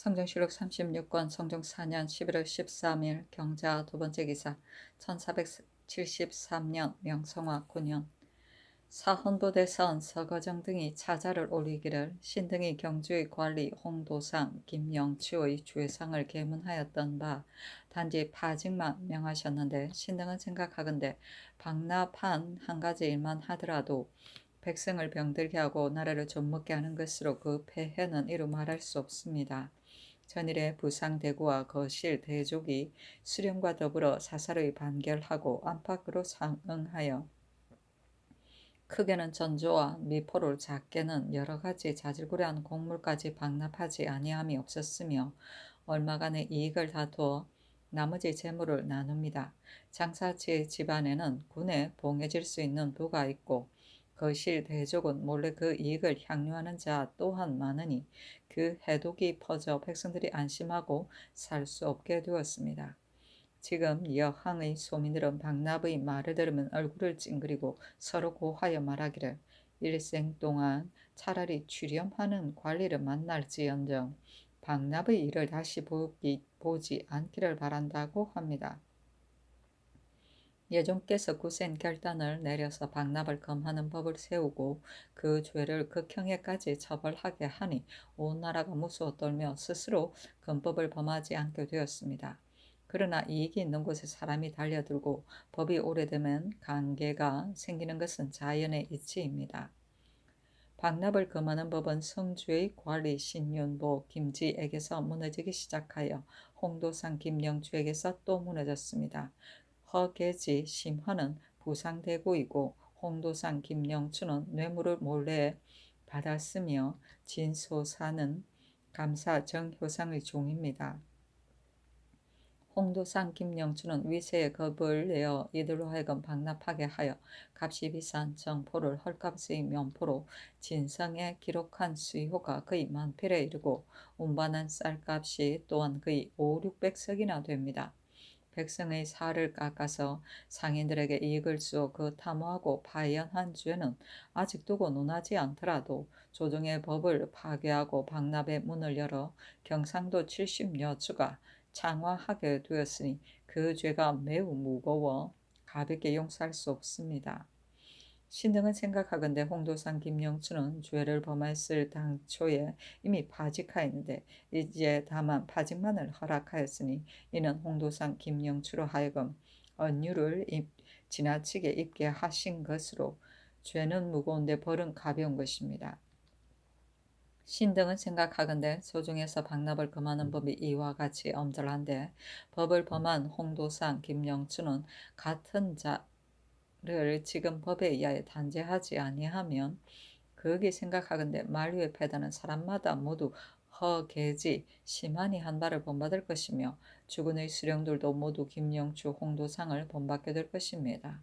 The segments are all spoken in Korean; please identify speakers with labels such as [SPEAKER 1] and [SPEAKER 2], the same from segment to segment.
[SPEAKER 1] 성경시록 36권 성종 4년 11월 13일 경자 두 번째 기사 1473년 명성화 9년 사헌부대선 서거정 등이 차자를 올리기를 신등이 경주의 관리 홍도상 김영추의 주회상을 계문하였던 바 단지 파직만 명하셨는데 신등은 생각하건대 방납한 한 가지 일만 하더라도 백성을 병들게 하고 나라를 좀먹게 하는 것으로 그 폐해는 이루 말할 수 없습니다. 전일에 부상대구와 거실 대족이 수령과 더불어 사사로이 반결하고 안팎으로 상응하여 크게는 전조와 미포를 작게는 여러가지 자질구레한 곡물까지 방납하지 아니함이 없었으며 얼마간의 이익을 다투어 나머지 재물을 나눕니다. 장사치의 집안에는 군에 봉해질 수 있는 부가 있고 거실 대족은 몰래 그 이익을 향유하는 자 또한 많으니 그 해독이 퍼져 백성들이 안심하고 살 수 없게 되었습니다. 지금 여항의 소민들은 박납의 말을 들으면 얼굴을 찡그리고 서로 고하여 말하기를 일생 동안 차라리 취렴하는 관리를 만날지언정 박납의 일을 다시 보지 않기를 바란다고 합니다. 예종께서 굳센 결단을 내려서 박납을 금하는 법을 세우고 그 죄를 극형에까지 처벌하게 하니 온 나라가 무서워 떨며 스스로 금법을 범하지 않게 되었습니다. 그러나 이익이 있는 곳에 사람이 달려들고 법이 오래되면 관계가 생기는 것은 자연의 이치입니다. 박납을 금하는 법은 성주의 관리 신윤보 김지에게서 무너지기 시작하여 홍도상 김영주에게서 또 무너졌습니다. 허계지 심헌은 부상대구이고 홍도상 김영추는 뇌물을 몰래 받았으며 진소사는 감사 정효상의 종입니다. 홍도상 김영추는 위세의 겁을 내어 이들로 하여금 박납하게 하여 값이 비싼 정포를 헐값의 면포로 진성에 기록한 수효가 거의 만필에 이르고 운반한 쌀값이 또한 거의 5,600석이나 됩니다. 백성의 살을 깎아서 상인들에게 이익을 주어 그 탐호하고 파연한 죄는 아직 두고 논하지 않더라도 조정의 법을 파괴하고 박납의 문을 열어 경상도 70여 주가 창화하게 되었으니 그 죄가 매우 무거워 가볍게 용서할 수 없습니다. 신등은 생각하건대 홍도상 김영추는 죄를 범했을 당초에 이미 파직하였는데 이제 다만 파직만을 허락하였으니 이는 홍도상 김영추로 하여금 언유를 지나치게 입게 하신 것으로 죄는 무거운데 벌은 가벼운 것입니다. 신등은 생각하건대 소중에서 박납을 금하는 법이 이와 같이 엄절한데 법을 범한 홍도상 김영추는 같은 자를 지금 법에 의하여 단죄하지 아니하면 그에게 생각하건대 만류에 패다는 사람마다 모두 허계지 심하니 한 발을 본받을 것이며 주군의 수령들도 모두 김영추 홍도상을 본받게 될 것입니다.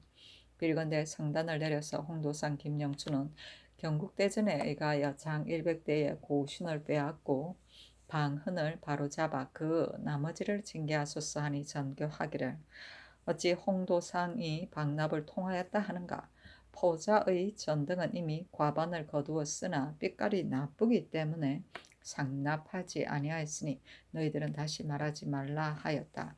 [SPEAKER 1] 빌건대 성단을 내려서 홍도상 김영추는 경국대전에 의하여 장 100대의 고신을 빼앗고 방흔을 바로잡아 그 나머지를 징계하소서 하니 전교하기를 어찌 홍도상이 박납을 통하였다 하는가. 포자의 전등은 이미 과반을 거두었으나 삐깔이 나쁘기 때문에 상납하지 아니하였으니 너희들은 다시 말하지 말라 하였다.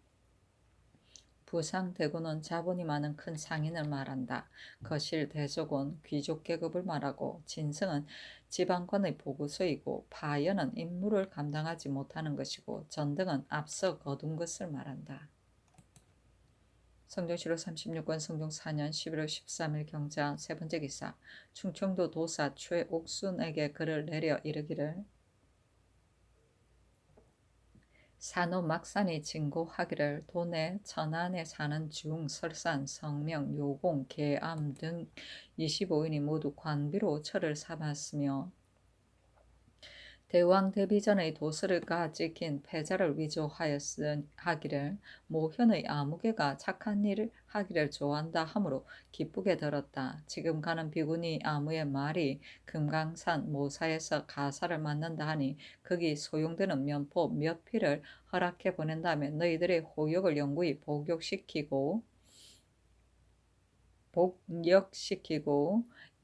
[SPEAKER 1] 부상대구는 자본이 많은 큰 상인을 말한다. 거실 대족은 귀족 계급을 말하고 진성은 지방관의 보고서이고 파연은 임무를 감당하지 못하는 것이고 전등은 앞서 거둔 것을 말한다. 성종시로 36권 성종 4년 11월 13일 경자 세 번째 기사 충청도 도사 최옥순에게 글을 내려 이르기를 산호 막산이 진고하기를 도내 천안에 사는 중 설산 성명 요공 계암 등 25인이 모두 관비로 철을 삼았으며 대왕 데뷔 전의 도서가 찍힌 패자를 위조하였하기를 모현의 아무개가 착한 일을 하기를 좋아한다 하므로 기쁘게 들었다. 지금 가는 비구니 아무의 말이 금강산 모사에서 가사를 맞는다 하니 거기 소용되는 면포 몇 필을 허락해 보낸다면 너희들의 호역을 영구히 복역시키고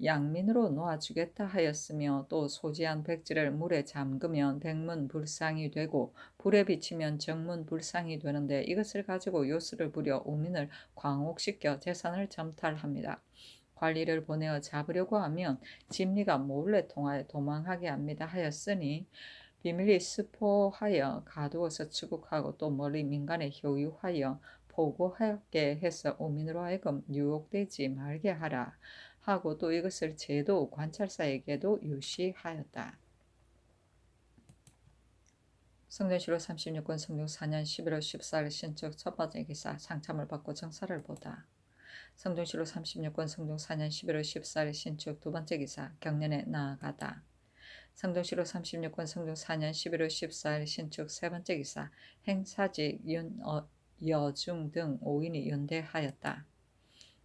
[SPEAKER 1] 양민으로 놓아주겠다 하였으며 또 소지한 백지를 물에 잠그면 백문불상이 되고 불에 비치면 정문불상이 되는데 이것을 가지고 요술을 부려 우민을 광옥시켜 재산을 점탈합니다. 관리를 보내어 잡으려고 하면 진리가 몰래 통하여 도망하게 합니다 하였으니 비밀리 스포하여 가두어서 추국하고 또 멀리 민간에 효유하여 보고하게 해서 우민으로 하여금 유혹되지 말게 하라 하고 또 이것을 제도 관찰사에게도 유시하였다. 성전시로 36권 성종 4년 11월 14일 신축 첫 번째 기사 상참을 받고 정사를 보다. 성종시로 36권 성종 4년 11월 14일 신축 두 번째 기사 경년에 나아가다. 성종시로 36권 성종 4년 11월 14일 신축 세 번째 기사 행사직 여중 등 5인이 연대하였다.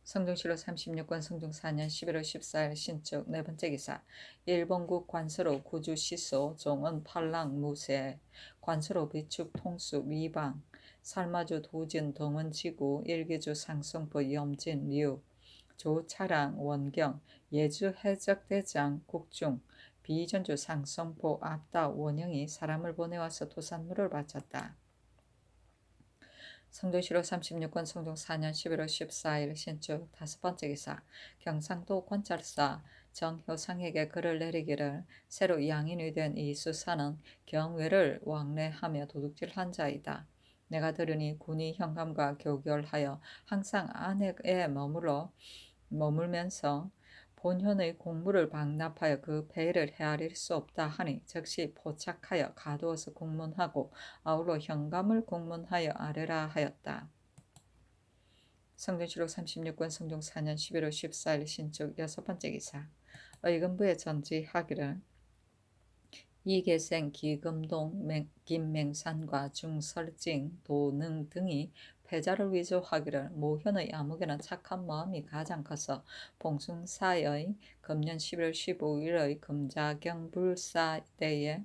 [SPEAKER 1] 성종시로 36권 성종 4년 11월 14일 신축 네 번째 기사 일본국 관서로 구주 시소 종은 팔랑 무세 관서로 비축 통수 위방 살마주 도진 동원지구 일기주 상성포 염진 류 조차랑 원경 예주 해적대장 국중 비전주 상성포 앞다 원영이 사람을 보내와서 도산물을 바쳤다. 성종시로 36권 성종 4년 11월 14일 신축 다섯 번째 기사 경상도 관찰사 정효상에게 글을 내리기를 새로 양인이 된 이 수사는 경외를 왕래하며 도둑질한 자이다. 내가 들으니 군이 현감과 교결하여 항상 안에 머물면서 본현의 공무를 방납하여 그 배를 헤아릴 수 없다 하니 즉시 포착하여 가두어서 국문하고 아울러 현감을 국문하여 아뢰라 하였다. 성종시록 36권 성종 4년 11월 14일 신축 여섯 번째 기사 의금부에 전지하기를 이계생 기금동 김맹산과 중설징 도능 등이 패자를 위조하기를 모현의 암흑에는 착한 마음이 가장 커서 봉숭사의 금년 11월 15일의 금자경불사 때에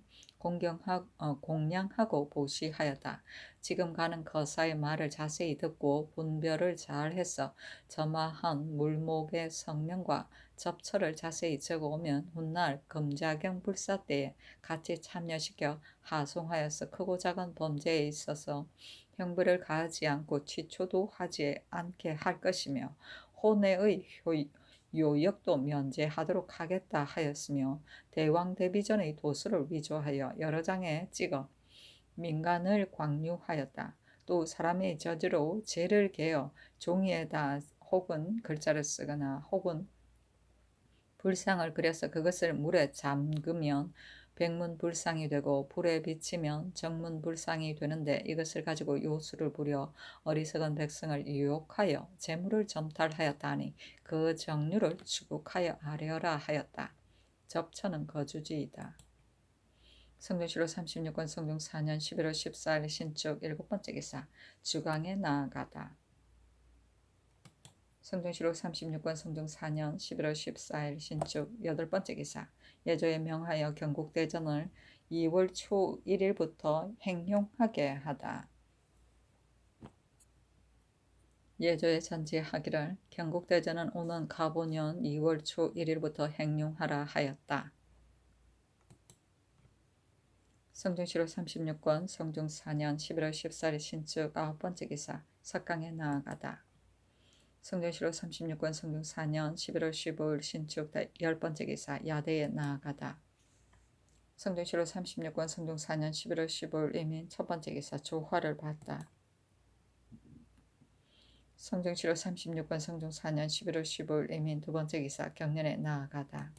[SPEAKER 1] 공양하고 보시하였다. 지금 가는 거사의 말을 자세히 듣고 분별을 잘해서 점화한 물목의 성명과 접처를 자세히 적어오면 훗날 금자경 불사 때에 같이 참여시켜 하송하여서 크고 작은 범죄에 있어서 형벌을 가하지 않고 취초도 하지 않게 할 것이며 혼외의 요역도 면제하도록 하겠다 하였으며 대왕 데뷔 전의 도수를 위조하여 여러 장에 찍어 민간을 광유하였다. 또 사람의 저지로 죄를 개어 종이에다 혹은 글자를 쓰거나 혹은 불상을 그려서 그것을 물에 잠그면 백문불상이 되고 불에 비치면 정문불상이 되는데 이것을 가지고 요술을 부려 어리석은 백성을 유혹하여 재물을 점탈하였다니 그 정류를 추국하여 아뢰어라 하였다. 접처는 거주지이다. 성종시로 36권 성종 4년 11월 14일 신축 일곱 번째 기사 주강에 나아가다. 성종시록 36권 성종 4년 11월 14일 신축 여덟 번째 기사 예조에 명하여 경국대전을 2월 초 1일부터 행용하게 하다. 예조에 전지하기를 경국대전은 오는 가보년 2월 초 1일부터 행용하라 하였다. 성종시록 36권 성종 4년 11월 14일 신축 아홉 번째 기사 석강에 나아가다. 성종시록 36권 성종 4년 11월 15일 신축 열 번째 기사 야대에 나아가다. 성종시록 36권 성종 4년 11월 15일 이민 첫 번째 기사 조화를 받다. 성종시록 36권 성종 4년 11월 15일 이민 두 번째 기사 경년에 나아가다.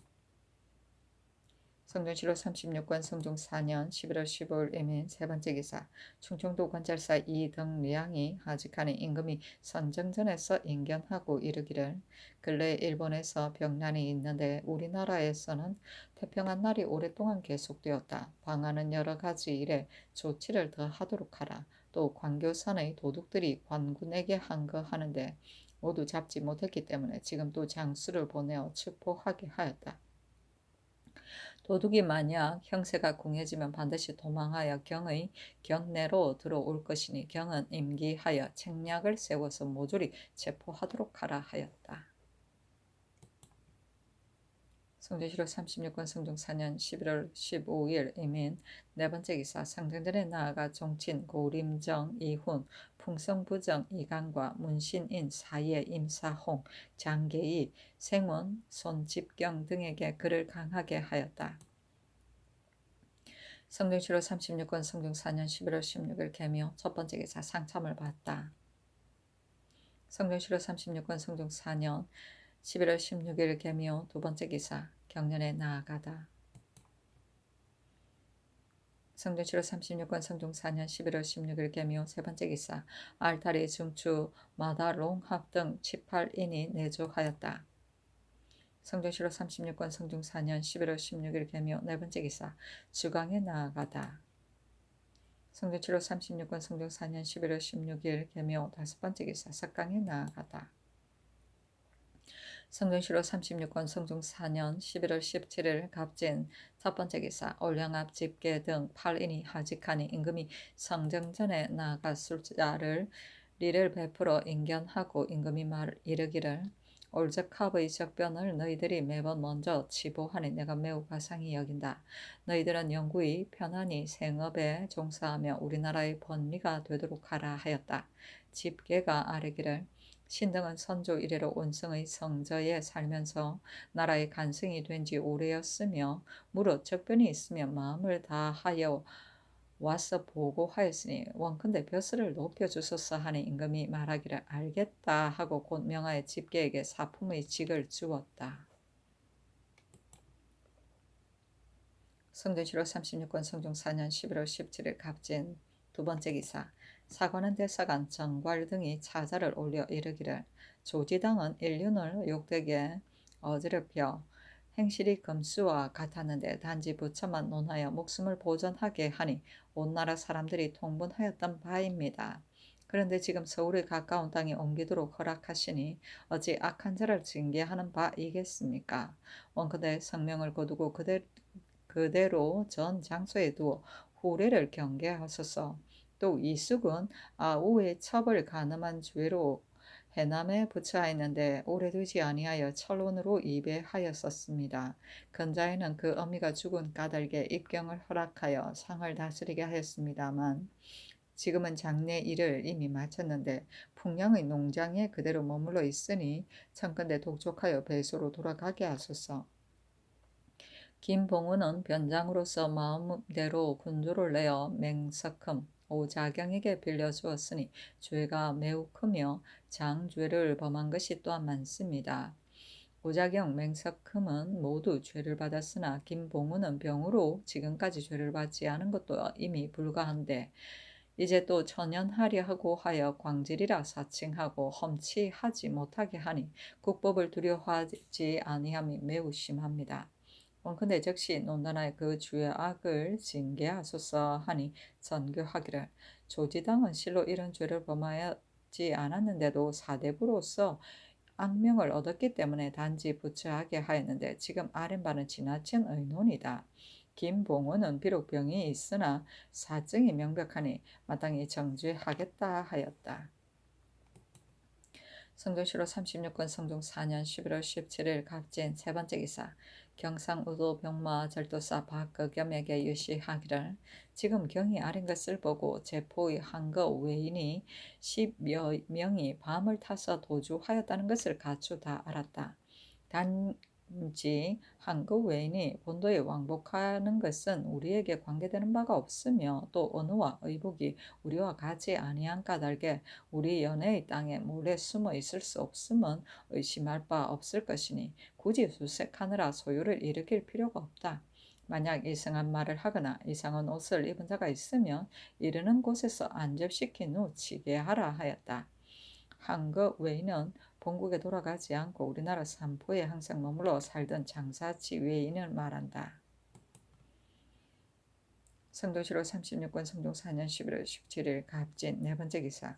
[SPEAKER 1] 성종시록 36권 성종 4년 11월 15일 이민 세 번째 기사 충청도 관찰사 이등량이 하직하는 임금이 선정전에서 인견하고 이르기를 근래 일본에서 병난이 있는데 우리나라에서는 태평한 날이 오랫동안 계속되었다. 방하는 여러 가지 일에 조치를 더 하도록 하라. 또 광교산의 도둑들이 관군에게 항거하는데 모두 잡지 못했기 때문에 지금 또 장수를 보내어 첩보하게 하였다. 도둑이 만약 형세가 궁해지면 반드시 도망하여 경의 경내로 들어올 것이니 경은 임기하여 책략을 세워서 모조리 체포하도록 하라 하였다. 성전시로 36권 성중 4년 11월 15일 이민 네 번째 기사 상정전에 나아가 종친 고림정 이훈 풍성부정 이강과 문신인 사예 임사홍 장계희 생원 손집경 등에게 그를 강하게 하였다. 성중시로 36권 성중 4년 11월 16일 개묘 첫 번째 기사 상참을 받다. 성중시로 36권 성중 4년 11월 16일 개묘 두 번째 기사 경련에 나아가다. 성중시로 36권 성중 4년 11월 16일 개묘 세 번째 기사 알타리 중추 마다 롱합 등 18인이 내조하였다. 성중시로 36권 성중 4년 11월 16일 개묘 네 번째 기사 주강에 나아가다. 성중시로 36권 성중 4년 11월 16일 개묘 다섯 번째 기사 석강에 나아가다. 성중시로 36권 성중 4년 11월 17일 갑진 첫 번째 기사 올량압 집계 등 8인이 하직하니 임금이 성정전에 나아가 술자를 리를 베풀어 인견하고 임금이 이르기를 올적합의 적변을 너희들이 매번 먼저 치보하니 내가 매우 가상히 여긴다. 너희들은 영구히 편안히 생업에 종사하며 우리나라의 번리가 되도록 하라 하였다. 집계가 아뢰기를 신등은 선조 이래로 온성의 성저에 살면서 나라의 간승이 된 지 오래였으며 무릇 적변이 있으면 마음을 다하여 와서 보고하였으니 원컨대 벼슬을 높여주소서 하니 임금이 말하기를 알겠다 하고 곧 명하여 집계에게 사품의 직을 주었다. 성전시로 36권 성중 4년 11월 17일 갑진 두 번째 기사 사관원 대사관 정괄 등이 차자를 올려 이르기를 조지당은 인륜을 욕되게 어지럽혀 행실이 금수와 같았는데 단지 부처만 논하여 목숨을 보존하게 하니 온 나라 사람들이 통분하였던 바입니다. 그런데 지금 서울에 가까운 땅에 옮기도록 허락하시니 어찌 악한 자를 징계하는 바이겠습니까? 원컨대 성명을 거두고 그대로 전 장소에 두어 후례를 경계하소서. 또 이숙은 아우의 첩을 가늠한 죄로 해남에 부처하였는데 오래되지 아니하여 철원으로 이배하였었습니다. 근자에는 그 어미가 죽은 까닭에 입경을 허락하여 상을 다스리게 하였습니다만 지금은 장례 일을 이미 마쳤는데 풍량의 농장에 그대로 머물러 있으니 청컨대 독촉하여 배소로 돌아가게 하소서. 김봉우는 변장으로서 마음대로 군주를 내어 맹석흠 오자경에게 빌려주었으니 죄가 매우 크며 장죄를 범한 것이 또한 많습니다. 오자경, 맹석흠은 모두 죄를 받았으나 김봉우는 병으로 지금까지 죄를 받지 않은 것도 이미 불가한데 이제 또 천연하려 하고 하여 광질이라 사칭하고 험치하지 못하게 하니 국법을 두려워하지 아니함이 매우 심합니다. 원컨대 즉시 논단하여 그 주의 악을 징계하소서 하니 선교하기를 조지당은 실로 이런 죄를 범하지 않았는데도 사대부로서 악명을 얻었기 때문에 단지 부처하게 하였는데 지금 아랫바는 지나친 의논이다. 김봉우는 비록 병이 있으나 사증이 명백하니 마땅히 정죄하겠다 하였다. 성중시로 36권 성중 4년 11월 17일 갑진 세 번째 기사 경상우도 병마 절도사 박거겸에게 유시하기를 지금 경이 아린 것을 보고 제포의 한거 외인이 10여 명이 밤을 타서 도주하였다는 것을 가추 다 알았다. 단지 한거 외인이 본도에 왕복하는 것은 우리에게 관계되는 바가 없으며 또 언어와 의복이 우리와 같지 아니한 까닭에 우리 연애의 땅에 몰래 숨어 있을 수 없음은 의심할 바 없을 것이니 굳이 수색하느라 소요를 일으킬 필요가 없다. 만약 이상한 말을 하거나 이상한 옷을 입은 자가 있으면 이르는 곳에서 안접시킨 후 치게하라 하였다. 한거 외인은 본국에 돌아가지 않고 우리나라 삼포에 항상 머물러 살던 장사치 외인을 말한다. 성도시로 36권 성종 4년 11월 17일 갑진 네 번째 기사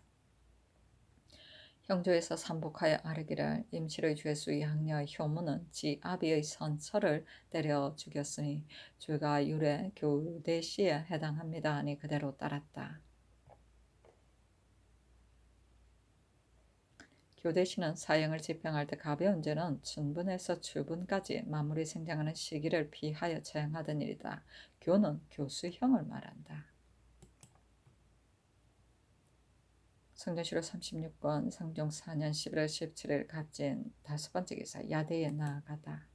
[SPEAKER 1] 형조에서 삼복하여 아뢰기를 임실의 죄수 양녀 효무는 지 아비의 선처를 때려 죽였으니 죄가 율의 교대시에 해당합니다 하니 그대로 따랐다. 교대시는 사형을 집행할 때 가벼운 죄는 춘분에서 추분까지 마무리 생장하는 시기를 피하여 처형하던 일이다. 교는 교수형을 말한다. 성전시로 36권 성종 4년 11월 17일 갑진 5번째 기사 야대에 나아가다.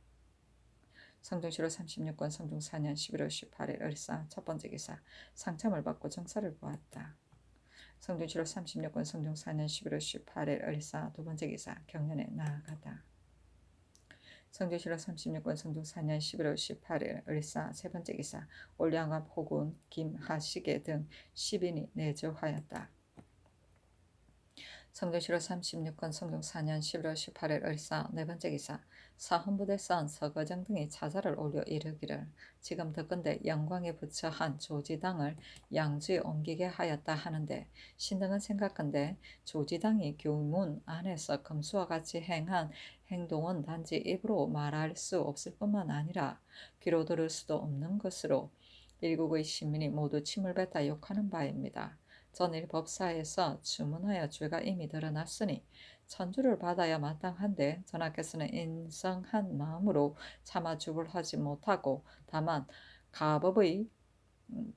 [SPEAKER 1] 성종시로 36권 성종 4년 11월 18일 을사 첫번째 기사 상참을 받고 정사를 보았다. 성종시로 36권 성종 4년 11월 18일 을사 두번째 기사 경연에 나아가다. 성종시로 36권 성종 4년 11월 18일 을사 세번째 기사 올량암 호군 김하시계 등 10인이 내조하였다. 성종시로 36권 성종 4년 11월 18일 을사 네번째 기사 사헌부대 선 서거정 등이 차사를 올려 이르기를 지금 덕건대 영광에 부처 한 조지당을 양주에 옮기게 하였다 하는데 신등은 생각한데 조지당이 교문 안에서 금수와 같이 행한 행동은 단지 입으로 말할 수 없을 뿐만 아니라 귀로 들을 수도 없는 것으로 일국의 시민이 모두 침을 뱉다 욕하는 바입니다. 전일 법사에서 주문하여 죄가 이미 드러났으니 천주를 받아야 마땅한데 전하께서는 인성한 마음으로 차마 주불하지 못하고 다만 가법의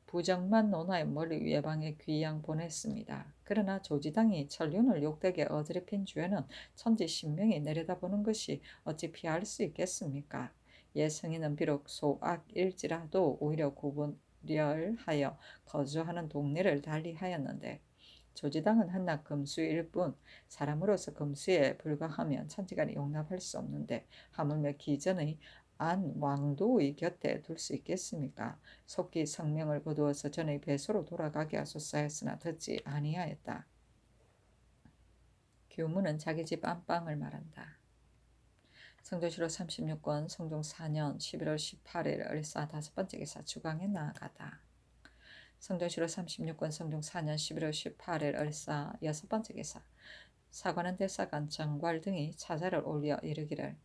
[SPEAKER 1] 부정만 논하여 멀리 외방에 귀양 보냈습니다. 그러나 조지당이 천륜을 욕되게 어지럽힌 죄는 천지 신명이 내려다보는 것이 어찌 피할 수 있겠습니까? 예승인은 비록 소악일지라도 오히려 구분별하여 거주하는 동네를 달리하였는데 조지당은 한낱 금수일 뿐 사람으로서 금수에 불과하면 천지간에 용납할 수 없는데 하물며 기전의 안 왕도의 곁에 둘 수 있겠습니까? 속기 성명을 거두어서 전의 배소로 돌아가게 하소서 했으나 듣지 아니하였다. 교문은 자기 집 안방을 말한다. 성종시로 36권 성종 4년 11월 18일 을사 다섯번째 기사 주강에 나아가다. 성종시로 36권 성종 4년 11월 18일 을사 여섯번째 기사 사관원 대사관 정괄 등이 차자를 올려 이르기를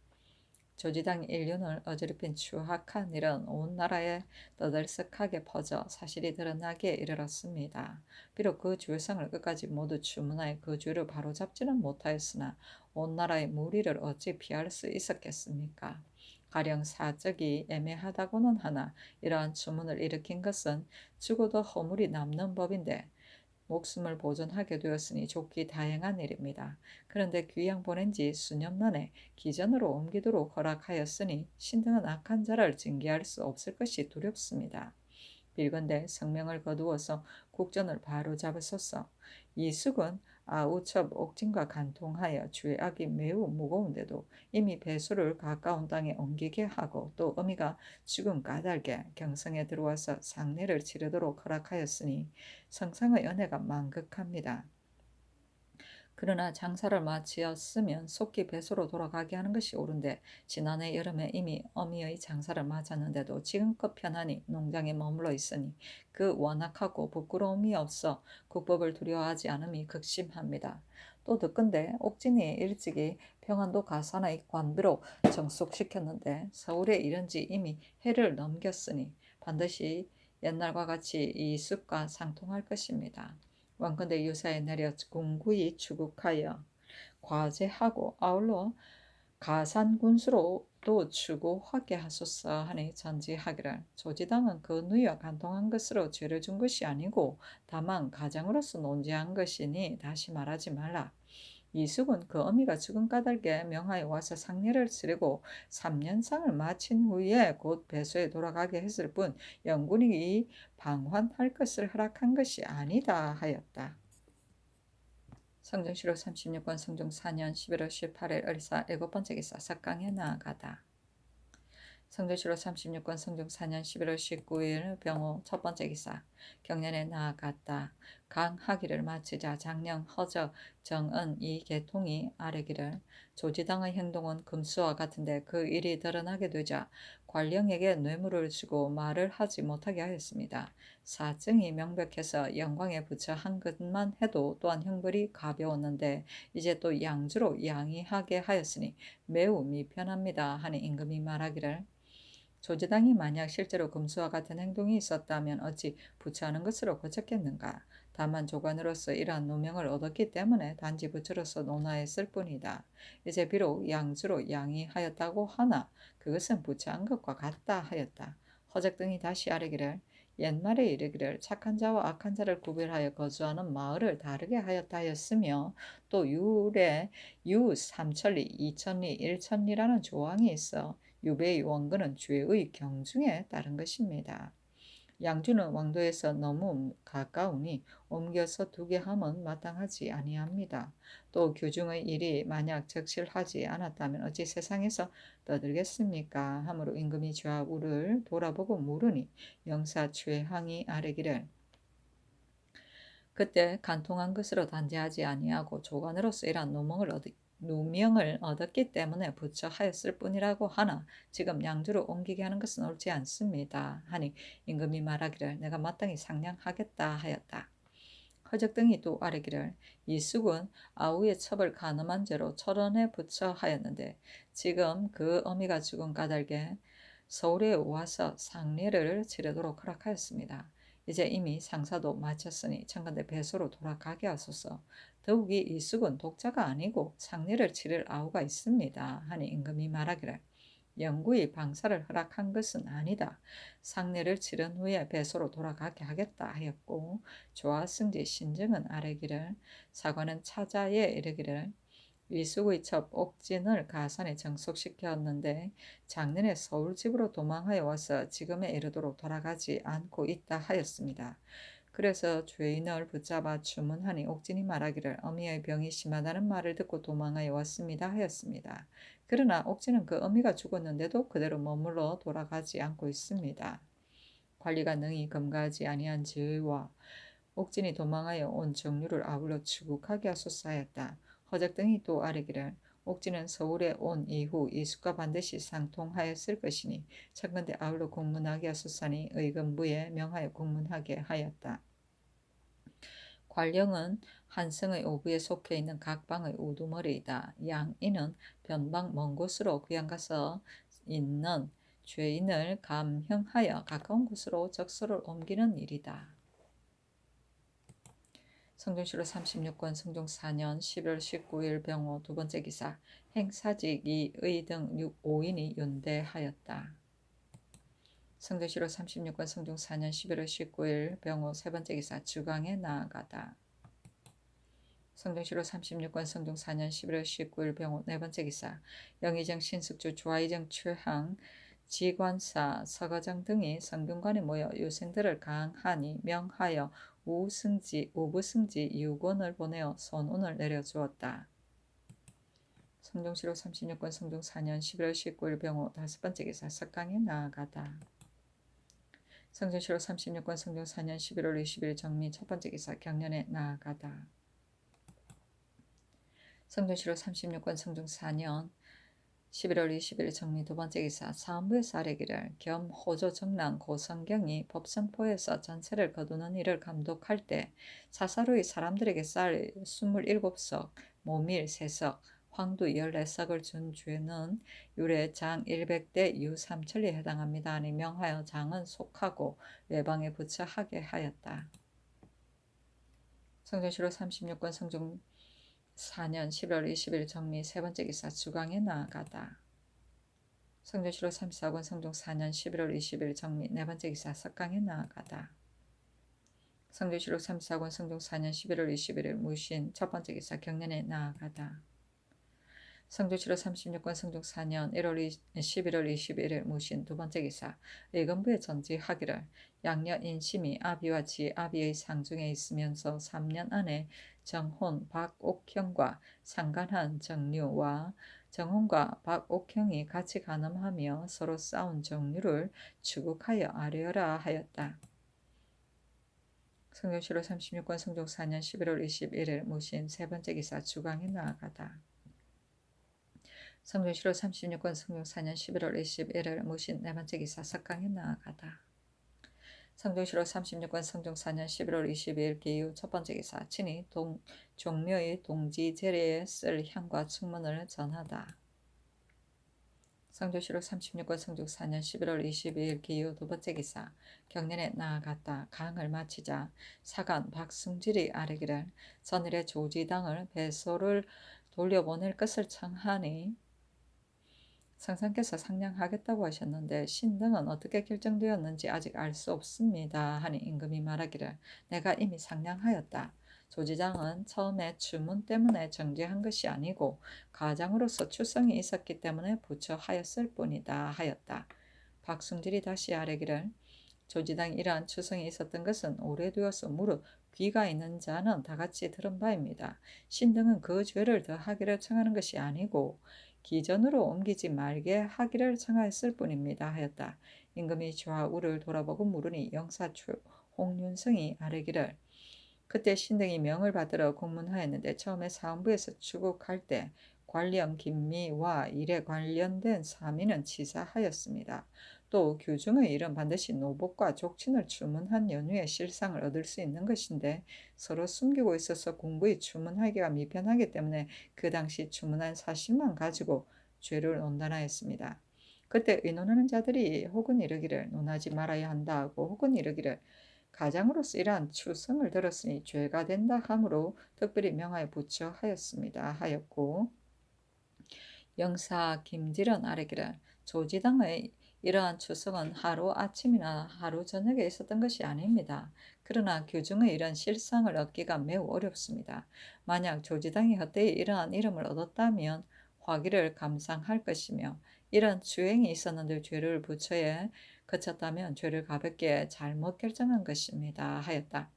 [SPEAKER 1] 조지당 인륜을 어지럽힌 추악한 일은 온 나라에 떠들썩하게 퍼져 사실이 드러나기에 이르렀습니다. 비록 그 죄성을 끝까지 모두 추문하여 그 죄를 바로잡지는 못하였으나 온 나라의 무리를 어찌 피할 수 있었겠습니까? 가령 사적이 애매하다고는 하나 이러한 추문을 일으킨 것은 죽어도 허물이 남는 법인데 목숨을 보존하게 되었으니 좋기 다행한 일입니다. 그런데 귀양 보낸 지 수년 만에 기전으로 옮기도록 허락하였으니 신등은 악한 자를 징계할 수 없을 것이 두렵습니다. 빌건대 성명을 거두어서 국전을 바로 잡으소서. 이숙은 아우첩 옥진과 간통하여 죄악이 매우 무거운데도 이미 배수를 가까운 땅에 옮기게 하고 또 어미가 죽음 까닭에 경성에 들어와서 상례를 치르도록 허락하였으니 성상의 은혜가 만극합니다. 그러나 장사를 마치었으면 속히 배소로 돌아가게 하는 것이 옳은데 지난해 여름에 이미 어미의 장사를 마쳤는데도 지금껏 편안히 농장에 머물러 있으니 그 완악하고 부끄러움이 없어 국법을 두려워하지 않음이 극심합니다. 또 듣건대 옥진이 일찍이 평안도 가산의 관비로 정속시켰는데 서울에 이른 지 이미 해를 넘겼으니 반드시 옛날과 같이 이 숲과 상통할 것입니다. 원컨대 유사에 내려 공구히 추국하여 과제하고 아울러 가산군수로 또 추구하게 하소서 하니 전지하기를 조지당은 그 누이와 간통한 것으로 죄를 준 것이 아니고 다만 가장으로서 논지한 것이니 다시 말하지 말라. 이숙은 그 어미가 죽은 까닭에 명하여 와서 상례를 치르고 3년상을 마친 후에 곧 배소에 돌아가게 했을 뿐 영군이 방환할 것을 허락한 것이 아니다 하였다. 성종시로 36권 성종 4년 11월 18일 을사 7번째 기사 석강에 나아가다. 성종시로 36권 성종 4년 11월 19일 병호 첫번째 기사 경연에 나아갔다. 강하기를 마치자 장령 허저 정은 이 계통이 아뢰기를 조지당의 행동은 금수와 같은데 그 일이 드러나게 되자 관령에게 뇌물을 주고 말을 하지 못하게 하였습니다. 사증이 명백해서 영광에 붙여 한 것만 해도 또한 형벌이 가벼웠는데 이제 또 양주로 양이하게 하였으니 매우 미편합니다 하니 임금이 말하기를 조재당이 만약 실제로 금수와 같은 행동이 있었다면 어찌 부처하는 것으로 그쳤겠는가. 다만 조관으로서 이러한 누명을 얻었기 때문에 단지 부처로서 논하였을 뿐이다. 이제 비록 양주로 양이하였다고 하나 그것은 부처한 것과 같다 하였다. 허적 등이 다시 아뢰기를 옛말에 이르기를 착한 자와 악한 자를 구별하여 거주하는 마을을 다르게 하였다 하였으며 또 율에 유 삼천리, 이천리, 일천리라는 조항이 있어 유배의 원근은 죄의 경중에 따른 것입니다. 양주는 왕도에서 너무 가까우니 옮겨서 두게 함은 마땅하지 아니합니다. 또 교중의 일이 만약 적실하지 않았다면 어찌 세상에서 떠들겠습니까? 하므로 임금이 좌우를 돌아보고 물으니 영사 최항이 아뢰기를 그때 간통한 것으로 단죄하지 아니하고 조관으로서 이러한 누명을 얻었기 때문에 부처하였을 뿐이라고 하나 지금 양주로 옮기게 하는 것은 옳지 않습니다. 하니 임금이 말하기를 내가 마땅히 상냥하겠다 하였다. 허적 등이 또 아뢰기를 이숙은 아우의 첩을 간음한 죄로 철원에 부처하였는데 지금 그 어미가 죽은 까닭에 서울에 와서 상례를 치르도록 허락하였습니다. 이제 이미 상사도 마쳤으니 청간대 배소로 돌아가게 하소서. 더욱이 이숙은 독자가 아니고 상례를 치를 아우가 있습니다. 하니 임금이 말하기를 영구히 방사를 허락한 것은 아니다. 상례를 치른 후에 배소로 돌아가게 하겠다 하였고 조하승지 신정은 아뢰기를 사관은 차자에 이르기를 이숙의 첩 옥진을 가산에 정속시켰는데 작년에 서울집으로 도망하여 와서 지금에 이르도록 돌아가지 않고 있다 하였습니다. 그래서 죄인을 붙잡아 주문하니 옥진이 말하기를 어미의 병이 심하다는 말을 듣고 도망하여 왔습니다 하였습니다. 그러나 옥진은 그 어미가 죽었는데도 그대로 머물러 돌아가지 않고 있습니다. 관리가 능히 검거하지 아니한 죄와 옥진이 도망하여 온 정류를 아울러 추국하게 하소서하였다. 허적 등이 또 아뢰기를 옥진은 서울에 온 이후 이숙과 반드시 상통하였을 것이니 청건대 아울러 공문하게 하소서하니 의금부에 명하여 공문하게 하였다. 관령은 한성의 오부에 속해 있는 각 방의 우두머리이다. 양인은 변방 먼 곳으로 귀양가서 있는 죄인을 감형하여 가까운 곳으로 적소를 옮기는 일이다. 성종실록 36권 성종 4년 11월 19일 병호 두 번째 기사 행사직 이의 등 5인이 윤대하였다. 성종실록 36권 성종 4년 11월 19일 병호 세 번째 기사 주강에 나아가다. 성종실록 36권 성종 4년 11월 19일 병호 네 번째 기사 영의정 신숙주 좌의정 최항 지관사 서거장 등이 성균관에 모여 유생들을 강하니 명하여 우부승지 유곤을 보내어 선운을 내려주었다. 성종실록 36권 성종 4년 11월 19일 병호 다섯 번째 기사 석강에 나아가다. 성종실록 36권 성종 4년 11월 20일 정미 첫 번째 기사 경련에 나아가다. 성종실록 36권 성종 4년 11월 20일 정리 두 번째 기사 사헌부에서 아뢰기를 겸 호조 정랑 고성경이 법성포에서 전세를 거두는 일을 감독할 때 사사로이 사람들에게 쌀 27석, 모밀 3석, 황두 14석을 준 죄는 율의 장 100대 유 삼천리에 해당합니다. 하니 명하여 장은 속하고 외방에 부처하게 하였다. 성종실록 36권 성종 4년 11월 20일 정미 세 번째 기사 주강에 나아가다. 성종실록 34권 성종 4년 11월 20일 정미 네 번째 기사 석강에 나아가다. 성종실록 34권 성종 4년 11월 21일 무신 첫 번째 기사 경련에 나아가다. 성종실록 36권 성종 4년 11월 21일 무신 두 번째 기사 의금부에 전지하기를 양녀 인심이 아비와 지아비의 상중에 있으면서 3년 안에 정혼 박옥형과 상간한 정류와 정혼과 박옥형이 같이 간음하며 서로 싸운 정류를 추국하여 아뢰어라 하였다. 성종실록 36권 성종 4년 11월 21일 무신 세 번째 기사 주강에 나아가다. 성종실록 36권 성종 4년 11월 21일 무신 네 번째 기사 석강에 나아가다. 성종실록 36권 성종 4년 11월 22일 기유 첫 번째 기사 친히 종묘의 동지 제례에 쓸 향과 충문을 전하다. 성조실록 36권 성종 4년 11월 22일 기후 두 번째 기사. 경년에 나아갔다. 강을 마치자 사간 박승질이 아뢰기를 전일에 조지당을 배소를 돌려보낼 것을 청하니 성상께서 상냥하겠다고 하셨는데 신등은 어떻게 결정되었는지 아직 알 수 없습니다. 하니 임금이 말하기를 내가 이미 상냥하였다. 조지장은 처음에 주문 때문에 정지한 것이 아니고 가장으로서 추성이 있었기 때문에 부처하였을 뿐이다 하였다. 박승질이 다시 아뢰기를 조지당이 이러한 추성이 있었던 것은 오래되어서 무릇 귀가 있는 자는 다같이 들은 바입니다. 신등은 그 죄를 더하기를 청하는 것이 아니고 기전으로 옮기지 말게 하기를 청하였을 뿐입니다 하였다. 임금이 좌우를 돌아보고 물으니 영사추 홍윤성이 아뢰기를 그때 신등이 명을 받들어 공문하였는데 처음에 사헌부에서 추국할 때 관련 김미와 일에 관련된 사민은 치사하였습니다. 또 규중의 일은 반드시 노복과 족친을 주문한 연후에 실상을 얻을 수 있는 것인데 서로 숨기고 있어서 공부에 주문하기가 미편하기 때문에 그 당시 주문한 사실만 가지고 죄를 논단하였습니다. 그때 의논하는 자들이 혹은 이르기를 논하지 말아야 한다 하고 혹은 이르기를 가장으로서 이러한 추성을 들었으니 죄가 된다 하므로 특별히 명하여 부처하였습니다 하였고 영사 김질은 아뢰기를 조지당의 이러한 추성은 하루 아침이나 하루 저녁에 있었던 것이 아닙니다. 그러나 교중의 이런 실상을 얻기가 매우 어렵습니다. 만약 조지당이 헛되이 이러한 이름을 얻었다면 화기를 감상할 것이며 이런 주행이 있었는데 죄를 부처에 그쳤다면 죄를 가볍게 잘못 결정한 것입니다 하였다.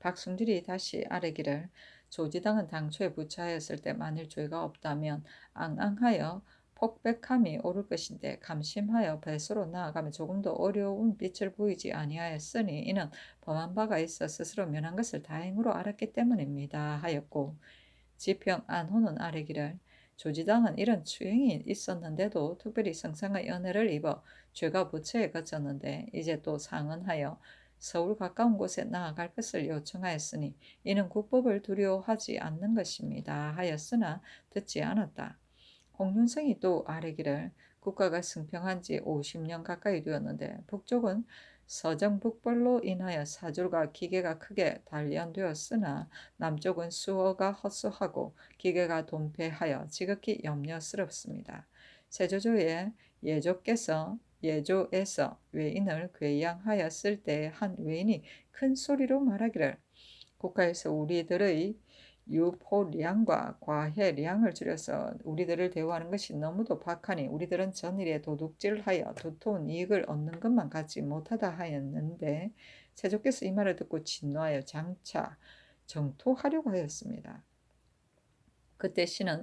[SPEAKER 1] 박승질이 다시 아뢰기를 조지당은 당초에 부처하였을 때 만일 죄가 없다면 앙앙하여 폭백함이 오를 것인데 감심하여 배수로 나아가면 조금도 어려운 빛을 보이지 아니하였으니 이는 범한 바가 있어 스스로 면한 것을 다행으로 알았기 때문입니다 하였고 지평 안호는 아뢰기를 조지당은 이런 추행이 있었는데도 특별히 성상의 은혜를 입어 죄가 부처에 그쳤는데 이제 또 상언하여 서울 가까운 곳에 나아갈 것을 요청하였으니 이는 국법을 두려워하지 않는 것입니다 하였으나 듣지 않았다. 홍윤성이 또 아뢰기를 국가가 승평한 지 50년 가까이 되었는데 북쪽은 서정북벌로 인하여 사줄과 기계가 크게 단련되었으나 남쪽은 수어가 허수하고 기계가 돈패하여 지극히 염려스럽습니다. 세조조의 예조에서 외인을 괴양하였을 때 한 외인이 큰 소리로 말하기를 국가에서 우리들의 유포량과 과해량을 줄여서 우리들을 대우하는 것이 너무도 박하니 우리들은 전일에 도둑질하여 두터운 이익을 얻는 것만 갖지 못하다 하였는데 세조께서 이 말을 듣고 진노하여 장차 정토하려고 하였습니다. 그때 신은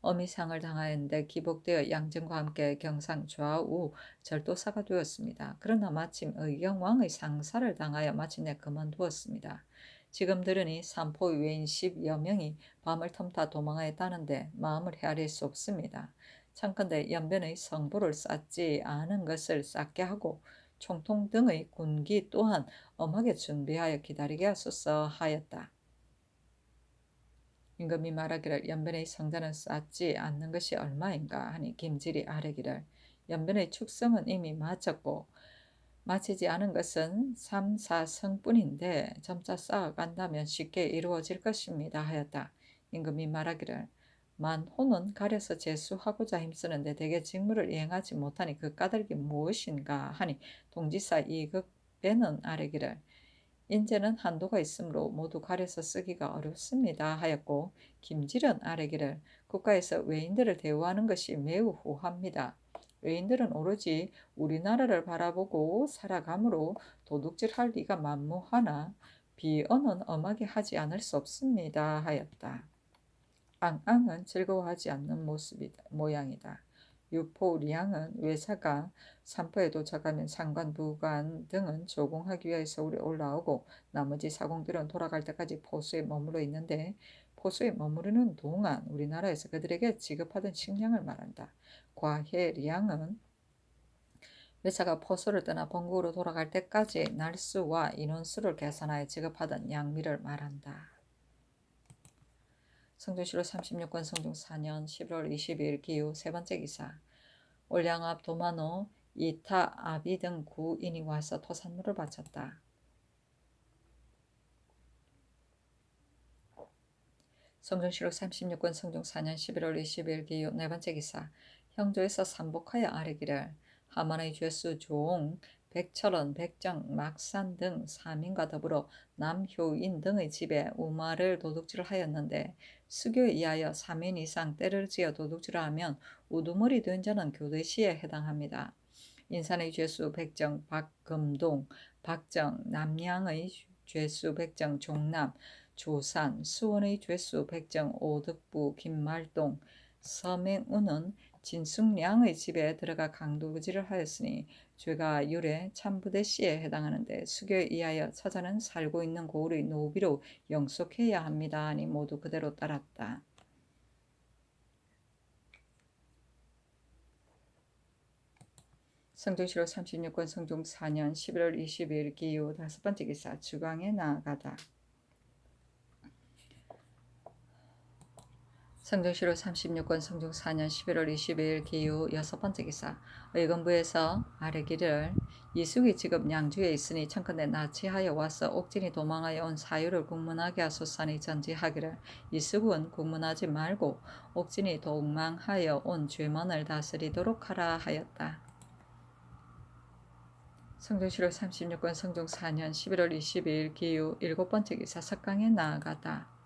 [SPEAKER 1] 어미상을 당하였는데 기복되어 양증과 함께 경상 좌우 절도사가 되었습니다. 그러나 마침 의경왕의 상사를 당하여 마침내 그만두었습니다. 지금 들으니 삼포 외인 10여 명이 밤을 텀타 도망하였다는데 마음을 헤아릴 수 없습니다. 창컨대 연변의 성부를 쌓지 않은 것을 쌓게 하고 총통 등의 군기 또한 엄하게 준비하여 기다리게 하소서 하였다. 임금이 말하기를 연변의 성전은 쌓지 않는 것이 얼마인가 하니 김질이 아뢰기를 연변의 축성은 이미 마쳤고 마치지 않은 것은 3, 4성뿐인데 점차 쌓아간다면 쉽게 이루어질 것입니다 하였다. 임금이 말하기를 만호는 가려서 제수하고자 힘쓰는데 대개 직무를 이행하지 못하니 그 까닭이 무엇인가 하니 동지사 이극배는 아뢰기를 인재는 한도가 있으므로 모두 가려서 쓰기가 어렵습니다 하였고 김질은 아뢰기를 국가에서 외인들을 대우하는 것이 매우 후합니다. 외인들은 오로지 우리나라를 바라보고 살아가므로 도둑질할 리가 만무하나 비언은 엄하게 하지 않을 수 없습니다 하였다. 앙앙은 즐거워하지 않는 모양이다. 유포리양은 외사가 산포에 도착하면 상관, 부관 등은 조공하기 위하여 서울에 올라오고 나머지 사공들은 돌아갈 때까지 포수에 머물러 있는데 포수에 머무르는 동안 우리나라에서 그들에게 지급하던 식량을 말한다. 과해리양은 외사가 포수를 떠나 본국으로 돌아갈 때까지 날수와 인원수를 계산하여 지급하던 양미를 말한다. 성종실록 36권 성종 4년 11월 22일 기후 세 번째 기사. 올량압 도마노 이타 아비 등 구인이 와서 토산물을 바쳤다. 성종실록 36권 성종 4년 11월 20일 기요 네 번째 기사. 형조에서 삼복하여 아뢰기를 하만의 죄수 종 백철원, 백정, 막산 등 사민과 더불어 남효인 등의 집에 우마를 도둑질을 하였는데 수교에 의하여 3인 이상 때를 지어 도둑질을 하면 우두머리 된 자는 교대시에 해당합니다. 인산의 죄수 백정, 박금동, 박정, 남양의 죄수 백정, 종남, 조산, 수원의 죄수 백정, 오덕부, 김말동, 서맹우는 진숙량의 집에 들어가 강도질을 하였으니 죄가 율에 참부대시에 해당하는데 수교에 의하여 처자는 살고 있는 고을의 노비로 영속해야 합니다 하니 모두 그대로 따랐다. 성종실록 36권 성종 4년 11월 22일 기후 다섯 번째 기사. 주강에 나아가다. 성종실록 36권 성종 4년 11월 22일 기후 여섯 번째 기사. 의건부에서 아뢰기를 이숙이 지금 양주에 있으니 청컨대 나치하여 와서 옥진이 도망하여 온 사유를 국문하게 하소서니 전지하기를 이숙은 국문하지 말고 옥진이 도망하여 온 죄먼을 다스리도록 하라 하였다. 성종실록 36권 성종 4년 11월 22일 기후 일곱 번째 기사. 석강에 나아가다.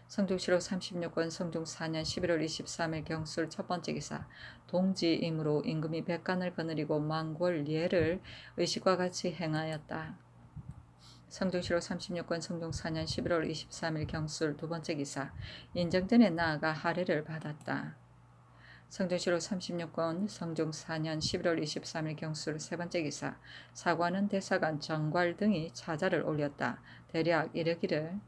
[SPEAKER 1] 성종실록 36권 성종 4년 11월 23일 경술 첫 번째 기사. 동지이므로 임금이 백간을 거느리고 망골 예를 의식과 같이 행하였다. 성종실록 36권 성종 4년 11월 23일 경술 두 번째 기사. 인정전에 나아가 할애를 받았다. 성종실록 36권 성종 4년 11월 23일 경술 세 번째 기사. 사관은 대사관 정괄 등이 차자를 올렸다. 대략 이르기를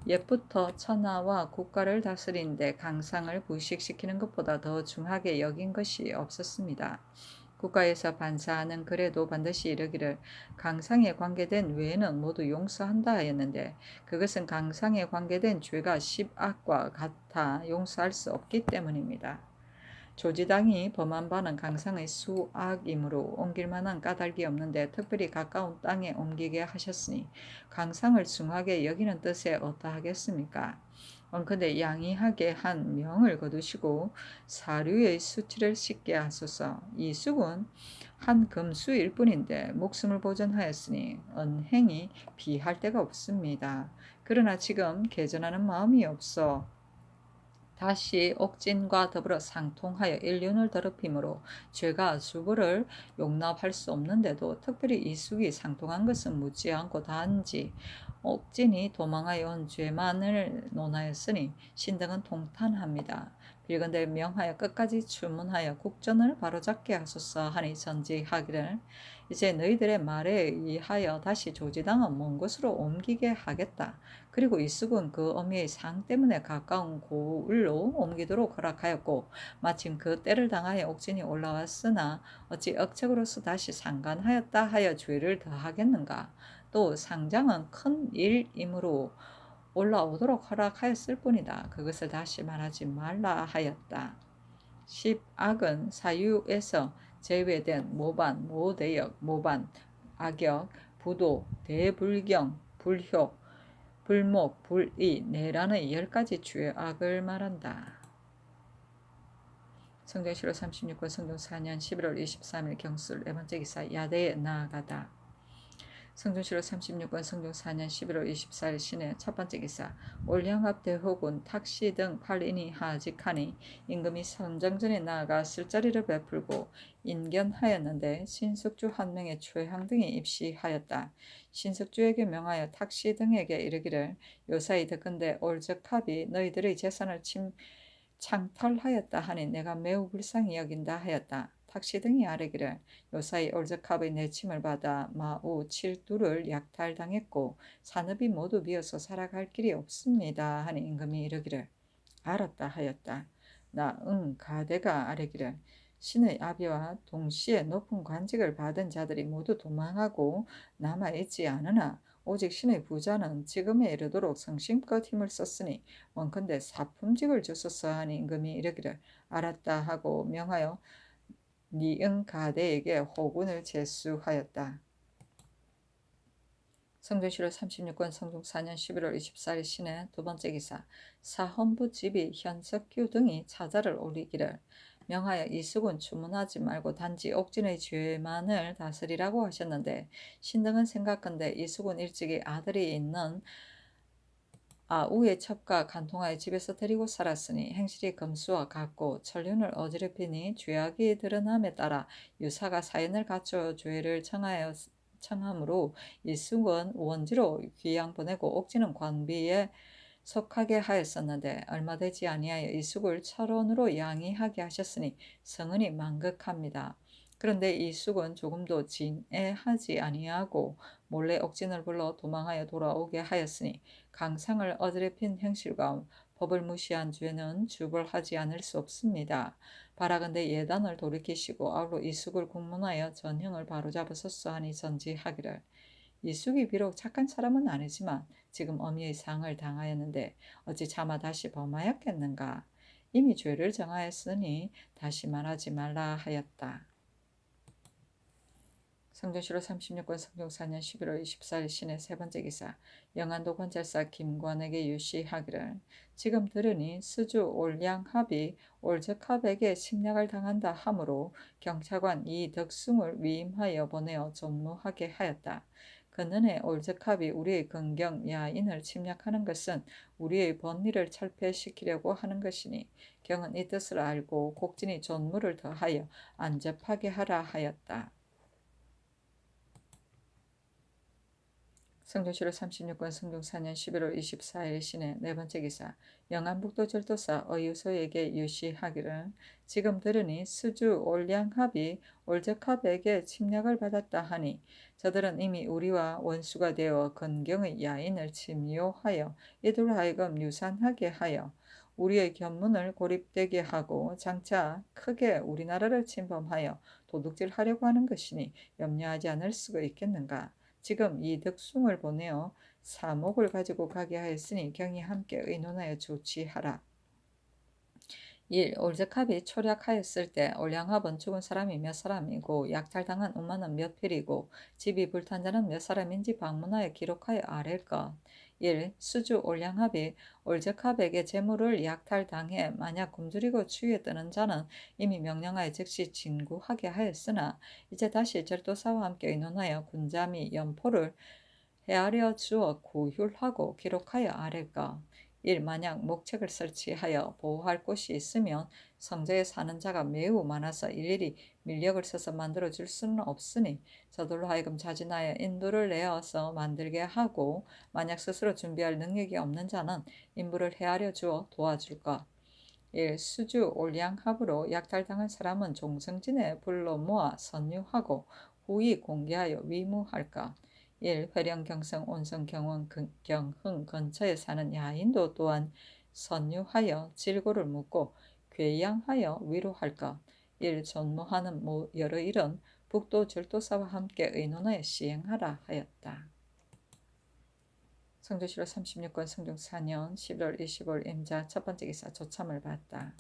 [SPEAKER 1] 옛부터 천하와 국가를 다스리는데 강상을 부식시키는 것보다 더 중하게 여긴 것이 없었습니다. 국가에서 반사하는 글에도 반드시 이르기를 강상에 관계된 외에는 모두 용서한다 하였는데 그것은 강상에 관계된 죄가 10악과 같아 용서할 수 없기 때문입니다. 조지당이 범한 바는 강상의 수악이므로 옮길 만한 까닭이 없는데 특별히 가까운 땅에 옮기게 하셨으니 강상을 중하게 여기는 뜻에 어떠하겠습니까? 원컨대 양이하게 한 명을 거두시고 사류의 수치를 씻게 하소서. 이 숙은 한 금수일 뿐인데 목숨을 보존하였으니 언행이 비할 데가 없습니다. 그러나 지금 개전하는 마음이 없어 다시 옥진과 더불어 상통하여 인륜을 더럽힘으로 죄가 수고를 용납할 수 없는데도 특별히 이숙이 상통한 것은 묻지 않고 단지 옥진이 도망하여 온 죄만을 논하였으니 신등은 통탄합니다. 빌건대 명하여 끝까지 추문하여 국전을 바로잡게 하소서 하니 전지하기를 이제 너희들의 말에 의하여 다시 조지당은 먼 곳으로 옮기게 하겠다. 그리고 이숙은 그 어미의 상 때문에 가까운 고을로 옮기도록 허락하였고 마침 그 때를 당하여 옥진이 올라왔으나 어찌 억책으로서 다시 상간하였다 하여 죄를 더하겠는가. 또 상장은 큰 일이므로 올라오도록 허락하였을 뿐이다. 그것을 다시 말하지 말라 하였다. 10악은 사유에서 제외된 모반, 모대역, 모반, 악역, 부도, 대불경, 불효, 불목, 불의, 내란의 10가지 죄악을 말한다. 성종실록 36권 성종 4년 11월 23일 경술 네 번째 기사. 야대에 나아가다. 성종실록 36권 성종 4년 11월 24일 신의 첫 번째 기사. 올량압 대호군 탁시 등 8인이 하직하니 임금이 선정전에 나아가 술자리를 베풀고 인견하였는데 신숙주 한 명의 최향 등이 입시하였다. 신숙주에게 명하여 탁시 등에게 이르기를 요사이 듣건대 올적합이 너희들의 재산을 창탈하였다 하니 내가 매우 불쌍히 여긴다 하였다. 탁시 등이 아뢰기를 요사이 올적합의 내침을 받아 마우 7두를 약탈당했고 산업이 모두 비어서 살아갈 길이 없습니다 하니 임금이 이르기를 알았다 하였다. 나 가대가 아뢰기를 신의 아비와 동시에 높은 관직을 받은 자들이 모두 도망하고 남아있지 않으나 오직 신의 부자는 지금에 이르도록 성심껏 힘을 썼으니 원컨대 사품직을 주소서 하니 임금이 이르기를 알았다 하고 명하여 니응가대에게 호군을 제수하였다. 성종실록 36권 성종 4년 11월 24일 신의 두 번째 기사. 사헌부 집이 현석규 등이 차자를 올리기를 명하여 이수군 추문하지 말고 단지 옥진의 죄만을 다스리라고 하셨는데, 신등은 생각건대 이수군 일찍이 아들이 있는 우의 첩과 간통하여 집에서 데리고 살았으니 행실이 검수와 같고 천륜을 어지럽히니 죄악이 드러남에 따라 유사가 사연을 갖춰 죄를 청함으로 이수군 원지로 귀양 보내고 옥진은 관비에 속하게 하였었는데, 얼마 되지 아니하여 이숙을 철원으로 양의하게 하셨으니 성은이 만극합니다. 그런데 이숙은 조금도 진애하지 아니하고 몰래 옥진을 불러 도망하여 돌아오게 하였으니 강상을 어지럽힌 행실과 법을 무시한 죄는 주벌하지 않을 수 없습니다. 바라건대 예단을 돌이키시고 아울러 이숙을 국문하여 전형을 바로잡으소서 하니 전지하기를. 이숙이 비록 착한 사람은 아니지만 지금 어미의 상을 당하였는데 어찌 차마 다시 범하였겠는가. 이미 죄를 정하였으니 다시 말하지 말라 하였다. 성종실록 36권 성종 4년 11월 24일 신의 세 번째 기사. 영안도 관찰사 김관에게 유시하기를 지금 들으니 스주 올량합이 올적합에게 침략을 당한다 하므로 경찰관 이덕숭을 위임하여 보내어 전무하게 하였다. 그는의 올적합이 우리의 근경 야인을 침략하는 것은 우리의 번리를 철폐시키려고 하는 것이니 경은 이 뜻을 알고 곡진이 존무를 더하여 안접하게 하라 하였다. 성종실록 36권 성종 4년 11월 24일 신의 네 번째 기사. 영안북도 절도사 어유소에게 유시하기를 지금 들으니 스주 올량합이 올적합에게 침략을 받았다 하니 저들은 이미 우리와 원수가 되어 근경의 야인을 침요하여 이들로 하여금 유산하게 하여 우리의 견문을 고립되게 하고 장차 크게 우리나라를 침범하여 도둑질하려고 하는 것이니 염려하지 않을 수가 있겠는가. 지금 이 덕숭을 보내어 사목을 가지고 가게 하였으니 경이 함께 의논하여 조치하라. 1. 올적합이 초략하였을 때 올량합은 죽은 사람이 몇 사람이고 약탈당한 우마는 몇 필이고 집이 불탄 자는 몇 사람인지 방문하여 기록하여 아랠 것. 1. 수주 올량합이 올적합에게 재물을 약탈당해 만약 굶주리고 추위에 뜨는 자는 이미 명령하여 즉시 진구하게 하였으나 이제 다시 절도사와 함께 의논하여 군자 및 연포를 헤아려 주어 구휼하고 기록하여 아랠 것. 1. 만약 목책을 설치하여 보호할 곳이 있으면 성저에 사는 자가 매우 많아서 일일이 밀력을 써서 만들어 줄 수는 없으니 저들로 하여금 자진하여 인부를 내어서 만들게 하고, 만약 스스로 준비할 능력이 없는 자는 인부를 헤아려 주어 도와줄 것. 1. 수주 올량합으로 약탈당한 사람은 종성진에 불러 모아 선유하고 후이 공개하여 위무할 것. 1. 회령 경성 온성 경원 경흥 근처에 사는 야인도 또한 선유하여 질고를 묻고 궤양하여 위로할 것. 1. 전무하는 여러 일은 북도 절도사와 함께 의논하여 시행하라 하였다. 성종실록 36권 성종 4년 11월 25일 임자 첫 번째 기사. 조참을 받다.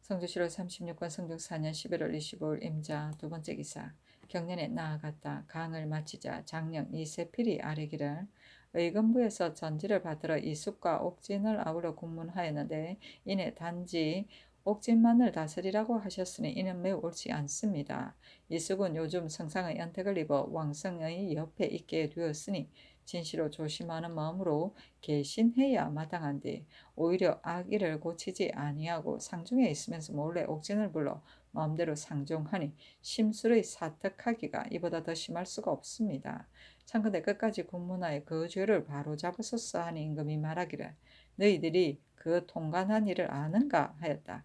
[SPEAKER 1] 성종실록 36권 성종 4년 11월 25일 임자 두 번째 기사. 경년에 나아갔다. 강을 마치자 장령 이세필이 아뢰기를 의금부에서 전지를 받들어 이숙과 옥진을 아울러 국문하였는데 이내 단지 옥진만을 다스리라고 하셨으니 이는 매우 옳지 않습니다. 이숙은 요즘 성상의 연택을 입어 왕성의 옆에 있게 되었으니 진시로 조심하는 마음으로 개신해야 마땅한데 오히려 악일을 고치지 아니하고 상중에 있으면서 몰래 옥진을 불러 마음대로 상종하니 심술의 사특하기가 이보다 더 심할 수가 없습니다. 참건대 끝까지 국문하여 그 죄를 바로잡으소서 하니 임금이 말하기를 너희들이 그 통관한 일을 아는가 하였다.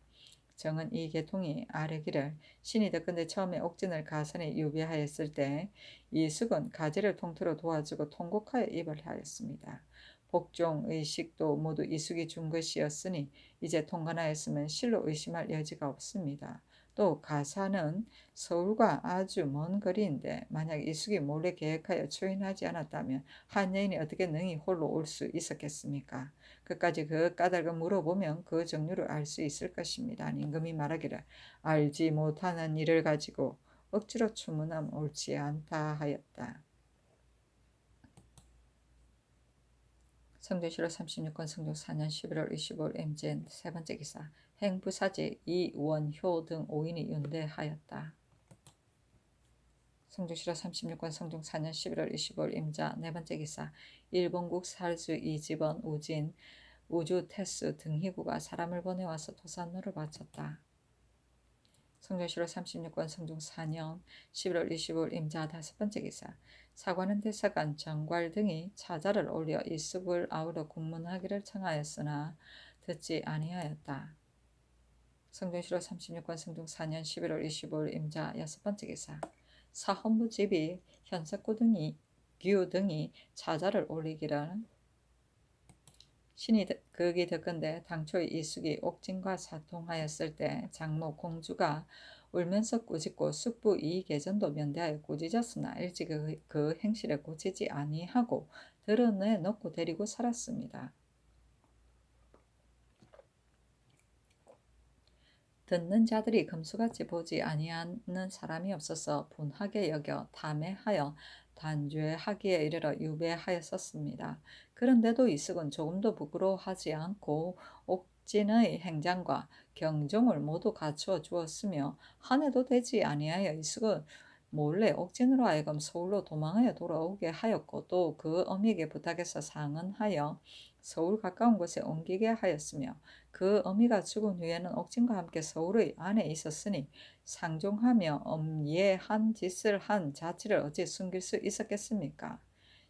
[SPEAKER 1] 정은 이 계통이 아뢰기를 신이 듣건대 처음에 옥진을 가선에 유배하였을 때 이숙은 가지를 통틀어 도와주고 통곡하여 입을 하였습니다. 복종, 의식도 모두 이숙이 준 것이었으니 이제 통관하였으면 실로 의심할 여지가 없습니다. 또 가사는 서울과 아주 먼 거리인데 만약 이숙이 몰래 계획하여 초인하지 않았다면 한 여인이 어떻게 능히 홀로 올 수 있었겠습니까? 끝까지 그 까닭을 물어보면 그 정류를 알 수 있을 것입니다. 임금이 말하기를 알지 못하는 일을 가지고 억지로 추문하면 옳지 않다 하였다. 성조실록 36권 성종 4년 11월 25일 임진 세 번째 기사 행부사직 이원효 등 5인이 윤대하였다. 성조실록 36권 성종 4년 11월 25일 임자 네 번째 기사 일본국 살수 이집원 우진 우주 테스 등희구가 사람을 보내와서 도산노를 바쳤다. 성조실록 36권 성종 4년 11월 25일 임자 다섯 번째 기사 사관은 대사관 정괄 등이 차자를 올려 이숙을 아우러 국문하기를 청하였으나 듣지 아니하였다. 성조실록 36권 성종 4년 11월 25일 임자 여섯 번째 기사 사헌부집이 현석구 등이 규 등이 차자를 올리기를 신이 극이 듣건대 당초에 이숙이 옥진과 사통하였을 때 장모 공주가 울면서 꾸짖고 숙부 이계전도 면대하여 꾸짖었으나 일찍 그 행실을 고치지 아니하고 드러내 놓고 데리고 살았습니다. 듣는 자들이 금수같이 보지 아니하는 사람이 없어서 분하게 여겨 탐해하여 단죄하기에 이르러 유배하였었습니다. 그런데도 이숙은 조금도 부끄러워하지 않고 옥진의 행장과 경종을 모두 갖추어 주었으며 한 해도 되지 아니하여 이숙은 몰래 옥진으로 하여금 서울로 도망하여 돌아오게 하였고 또 그 어미에게 부탁해서 상언하여 서울 가까운 곳에 옮기게 하였으며 그 어미가 죽은 후에는 옥진과 함께 서울의 안에 있었으니 상종하며 엄예한 짓을 한 자치를 어찌 숨길 수 있었겠습니까?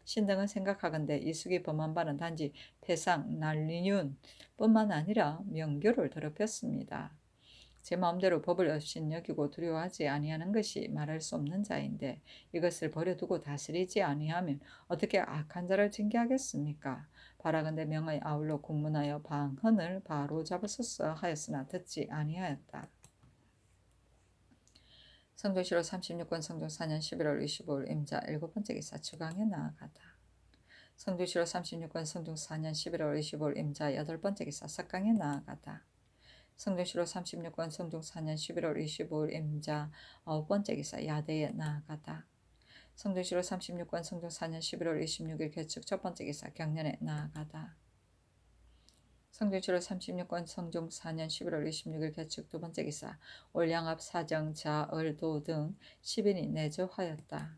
[SPEAKER 1] 신등은 생각하건대 이숙이 범한 바는 단지 패상, 난리윤 뿐만 아니라 명교를 더럽혔습니다. 제 마음대로 법을 없인 여기고 두려워하지 아니하는 것이 말할 수 없는 자인데 이것을 버려두고 다스리지 아니하면 어떻게 악한 자를 징계하겠습니까? 바라건대 명의 아울러 국문하여 방헌을 바로 잡았었어 하였으나 듣지 아니하였다. 성조실록 36권 성종 4년 11월 25일 임자 일곱 번째 기사 주강에 나아가다. 성조실록 36권 성종 4년 11월 25일 임자 여덟 번째 기사 석강에 나아가다. 성조실록 36권 성종 4년 11월 25일 임자 아홉 번째 기사 야대에 나아가다. 성조실록 36권 성종 4년 11월 26일 개축 첫 번째 기사 경년에 나아가다. 성조실록 36권 성종 4년 11월 26일 개축 두 번째 기사 올양압 사정 자을도 등 10인이 내조하였다.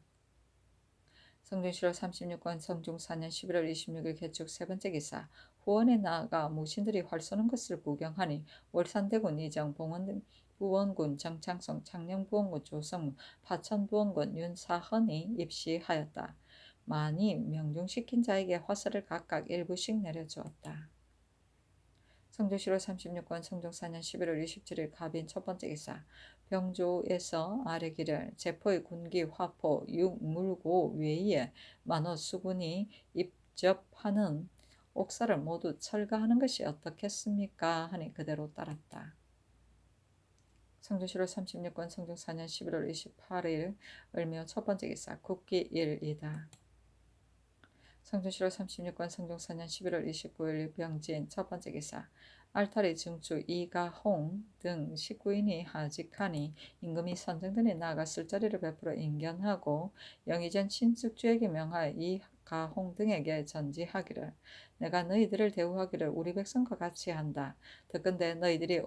[SPEAKER 1] 성조실록 36권 성종 4년 11월 26일 개축 세 번째 기사 후원에 나아가 무신들이 활 쏘는 것을 구경하니 월산대군 이정 봉원부원군 정창성 창녕부원군 조성무 파천부원군 윤사헌이 입시하였다. 많이 명중시킨 자에게 화살을 각각 일부씩 내려주었다. 성조실록 36권 성종 4년 11월 27일 갑인 첫 번째 기사 병조에서 아래기를 제포의 군기 화포 육물고 외에 만호 수군이 입접하는 옥사를 모두 철거하는 것이 어떻겠습니까? 하니 그대로 따랐다. 성조실록 36권 성종 4년 11월 28일 을묘 첫 번째 기사 국기 1이다. 성조실록 36권 성종 4년 11월 29일 병진 첫 번째 기사 알타리 증주 이가홍 등 19인이 하직하니 임금이 선정들이 나아가 술자리를 베풀어 인견하고 영의전 친숙주에게 명하여 이가홍 등에게 전지하기를 내가 너희들을 대우하기를 우리 백성과 같이 한다. 듣건대 너희들이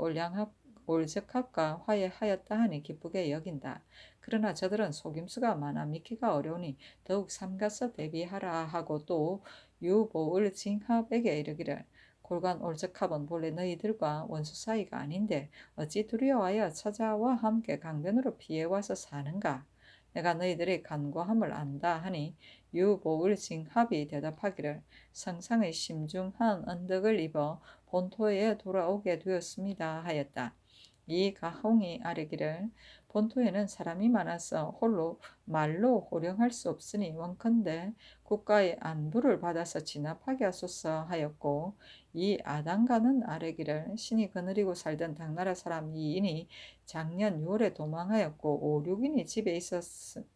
[SPEAKER 1] 올적합과 화해하였다 하니 기쁘게 여긴다. 그러나 저들은 속임수가 많아 믿기가 어려우니 더욱 삼가서 대비하라 하고 또 유보을 징합에게 이르기를 골관 올적합은 본래 너희들과 원수 사이가 아닌데 어찌 두려워하여 처자와 함께 강변으로 피해와서 사는가? 내가 너희들의 간과함을 안다 하니 유보을 징합이 대답하기를 성상의 심중한 언덕을 입어 본토에 돌아오게 되었습니다 하였다. 이가홍이 아뢰기를 본토에는 사람이 많아서 홀로 말로 호령할 수 없으니 원컨대 국가의 안부를 받아서 진압하게 하소서 하였고, 이 아단가는 아뢰기를 신이 거느리고 살던 당나라 사람 이인이 작년 6월에 도망하였고 5, 6인이 집에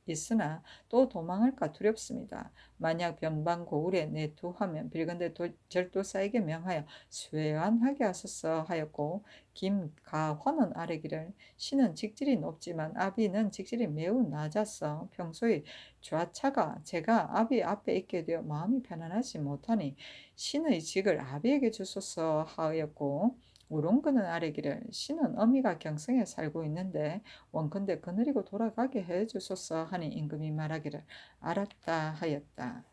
[SPEAKER 1] 있으나 또 도망할까 두렵습니다. 만약 변방고을에 내투하면 빌건대 절도사에게 명하여 쇠환하게 하소서 하였고, 김가환은 아뢰기를 신은 직질이 높지만 아비는 직질이 매우 낮아서 평소에 좌차가 제가 아비 앞에 있게 되어 마음이 편안하지 못하니 신의 직을 아비에게 주소서 하였고, 우롱그는 아뢰기를 신은 어미가 경성에 살고 있는데 원컨대 거느리고 돌아가게 해 주소서 하니 임금이 말하기를 알았다 하였다.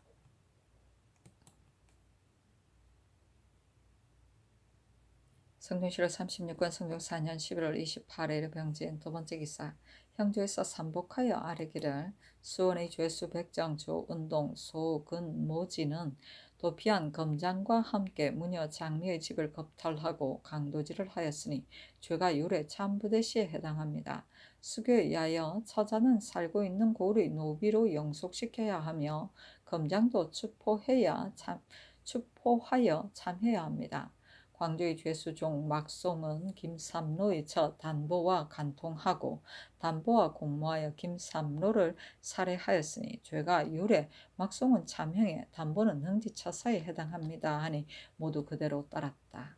[SPEAKER 1] 성종실록 36권 성종 4년 11월 28일 병진 두 번째 기사. 형조에서 삼복하여 아뢰기를 수원의 죄수 백정 조은동 소근 모지는 도피한 검장과 함께 무녀 장미의 집을 겁탈하고 강도질을 하였으니 죄가 율의 참부대시에 해당합니다. 수교에 의하여 처자는 살고 있는 고을의 노비로 영속시켜야 하며 검장도 추포하여 참해야 합니다. 광주의 죄수종 막송은 김삼로의 처 단보와 간통하고 단보와 공모하여 김삼로를 살해하였으니 죄가 율에 막송은 참형에 단보는 능지처사에 해당합니다 하니 모두 그대로 따랐다.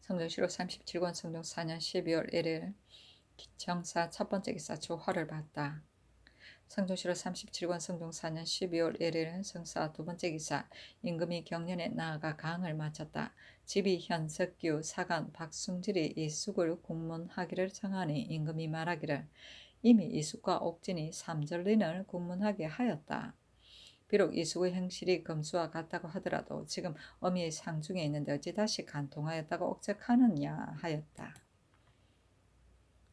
[SPEAKER 1] 성종실록 37권 성종 4년 12월 1일 정사 첫 번째 기사 조화를 봤다. 성종실록 37권 성종 4년 12월 1일 성사 두 번째 기사. 임금이 경련에 나아가 강을 마쳤다. 집이 현석규 사간 박숭질이 이숙을 국문하기를 청하니 임금이 말하기를 이미 이숙과 옥진이 삼전린을 국문하게 하였다. 비록 이숙의 행실이 검수와 같다고 하더라도 지금 어미의 상중에 있는데 어찌 다시 간통하였다고 억측하느냐 하였다.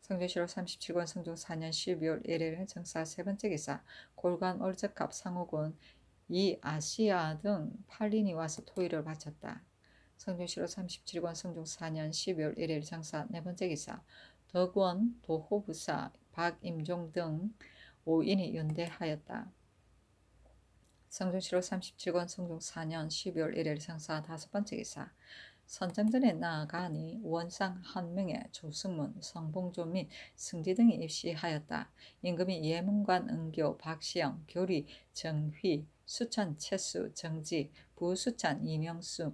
[SPEAKER 1] 성종실록 37권 성종 4년 12월 1일 정사 세 번째 기사. 골관 올적합 상옥은 이 아시아 등 8인이 와서 토의를 바쳤다. 성종실록 37권 성종 4년 12월 1일 정사 네 번째 기사. 덕원 도호부사 박임종 등 5인이 연대하였다. 성종실록 37권 성종 4년 12월 1일 정사 다섯 번째 기사. 선정전에 나아가니 원상 한 명의 조승문, 성봉조 및 승지 등이 입시하였다. 임금이 예문관 은교, 박시영, 교리, 정휘, 수찬, 채수, 정지, 부수찬, 이명수,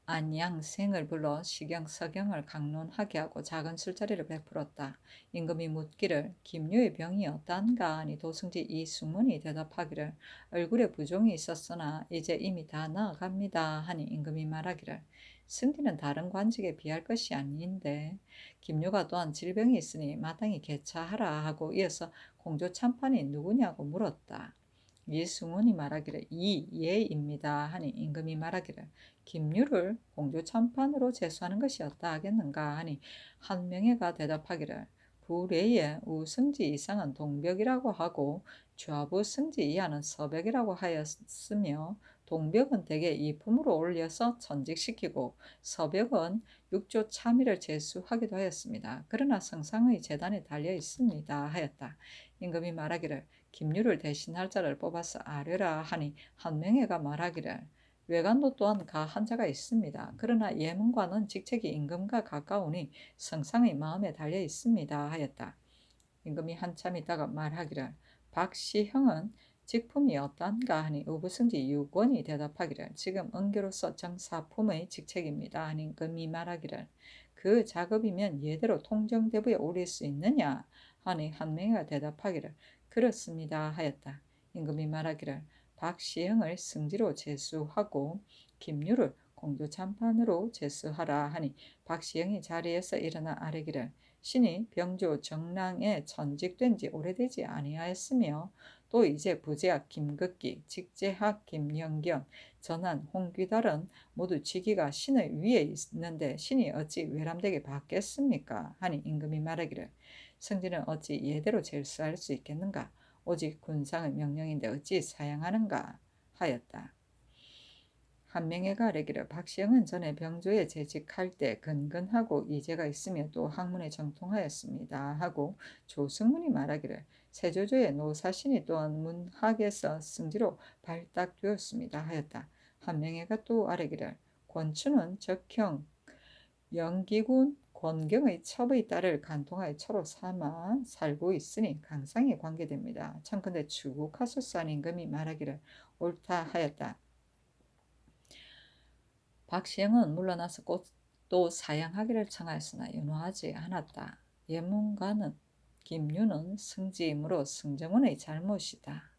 [SPEAKER 1] 안양생을 불러 시경, 서경을 강론하게 하고 작은 술자리를 베풀었다. 임금이 묻기를 김유의 병이 어떠한가 하니 도승지 이승문이 대답하기를 얼굴에 부종이 있었으나 이제 이미 다 나아갑니다 하니 임금이 말하기를 승기는 다른 관직에 비할 것이 아닌데 김유가 또한 질병이 있으니 마땅히 개차하라 하고 이어서 공조 참판이 누구냐고 물었다. 이승훈이 말하기를 이예입니다 하니 임금이 말하기를 김유를 공조 참판으로 제수하는 것이 어떠하겠는가 하니 한명회가 대답하기를 부례의 우승지 이상은 동벽이라고 하고 좌부 승지 이하는 서벽이라고 하였으며 동벽은 대개 이품으로 올려서 전직시키고 서벽은 육조 참의를 제수하기도 하였습니다. 그러나 성상의 재단에 달려 있습니다 하였다. 임금이 말하기를 김유를 대신할 자를 뽑아서 아뢰라 하니 한명회가 말하기를 외관도 또한 가 한 자가 있습니다. 그러나 예문관은 직책이 임금과 가까우니 성상의 마음에 달려 있습니다 하였다. 임금이 한참 있다가 말하기를 박시형은 직품이 어떠한가 하니 우부승지 유권이 대답하기를 지금 은교로서 정사품의 직책입니다 하니 임금이 말하기를 그 작업이면 예대로 통정대부에 올릴 수 있느냐 하니 한명이가 대답하기를 그렇습니다 하였다. 임금이 말하기를 박시형을 승지로 제수하고 김유를 공조 참판으로 제수하라 하니 박시형이 자리에서 일어나 아뢰기를 신이 병조 정랑에 전직된 지 오래되지 아니하였으며 또 이제 부제학 김극기, 직제학 김영경, 전한 홍귀달은 모두 직위가 신의 위에 있는데 신이 어찌 외람되게 받겠습니까? 하니 임금이 말하기를 승진은 어찌 예대로 제수할 수 있겠는가? 오직 군상의 명령인데 어찌 사양하는가? 하였다. 한명회가 아뢰기를 박시영은 전에 병조에 재직할 때 근근하고 이제가 있으며 또 학문에 정통하였습니다 하고 조승문이 말하기를 세조조의 노사신이 또한 문학에서 승지로 발탁되었습니다 하였다. 한명회가 또 아뢰기를 권추는 적형 영기군 권경의 첩의 딸을 간통하여 처로 삼아 살고 있으니 강상에 관계됩니다. 청컨대 추국하소서 임금이 말하기를 옳다 하였다. 박시영은 물러나서 또 사양하기를 청하였으나 윤호하지 않았다. 예문가는 김유는 승지이므로 승정원의 잘못이다.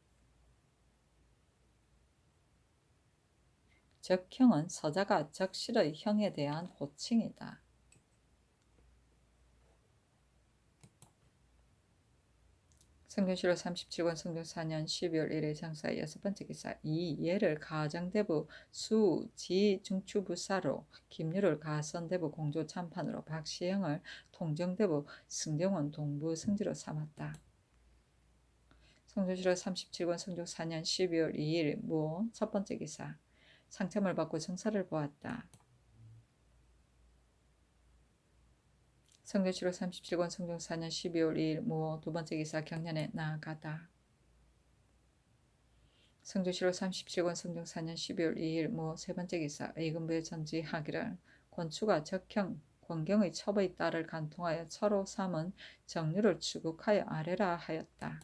[SPEAKER 1] 적형은 서자가 적실의 형에 대한 호칭이다. 성균실록 37권 성종 4년 12월 1일 장사 6번째 기사 이 예를 가정대부 수지 중추부사로 김유를 가선대부 공조 참판으로 박시영을 통정대부 승정원 동부 승지로 삼았다. 성균실록 37권 성종 4년 12월 2일 무 첫번째 기사 상tem을 받고 정사를 보았다. 성균실록 37권 성종 4년 12월 2일 무 두번째 기사 경련에 나아가다. 성균실록 37권 성종 4년 12월 2일 무 세번째 기사 의금부에 전지하기를 권추가 적형 권경의 첩의 딸을 간통하여 처로 삼은 정류를 추국하여 아뢰라 하였다.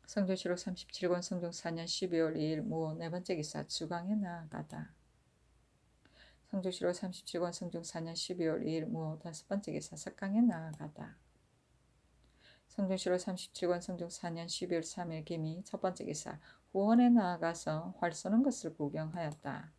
[SPEAKER 1] 성균실록 37권 성종 4년 12월 2일 무 네번째 기사 주강에 나아가다. 성균실록 37권 성종 4년 12월 2일 무 다섯번째 기사 석강에 나아가다. 성균실록 37권 성종 4년 12월 3일 김이 첫번째 기사 후원에 나아가서 활 쏘는 것을 구경하였다.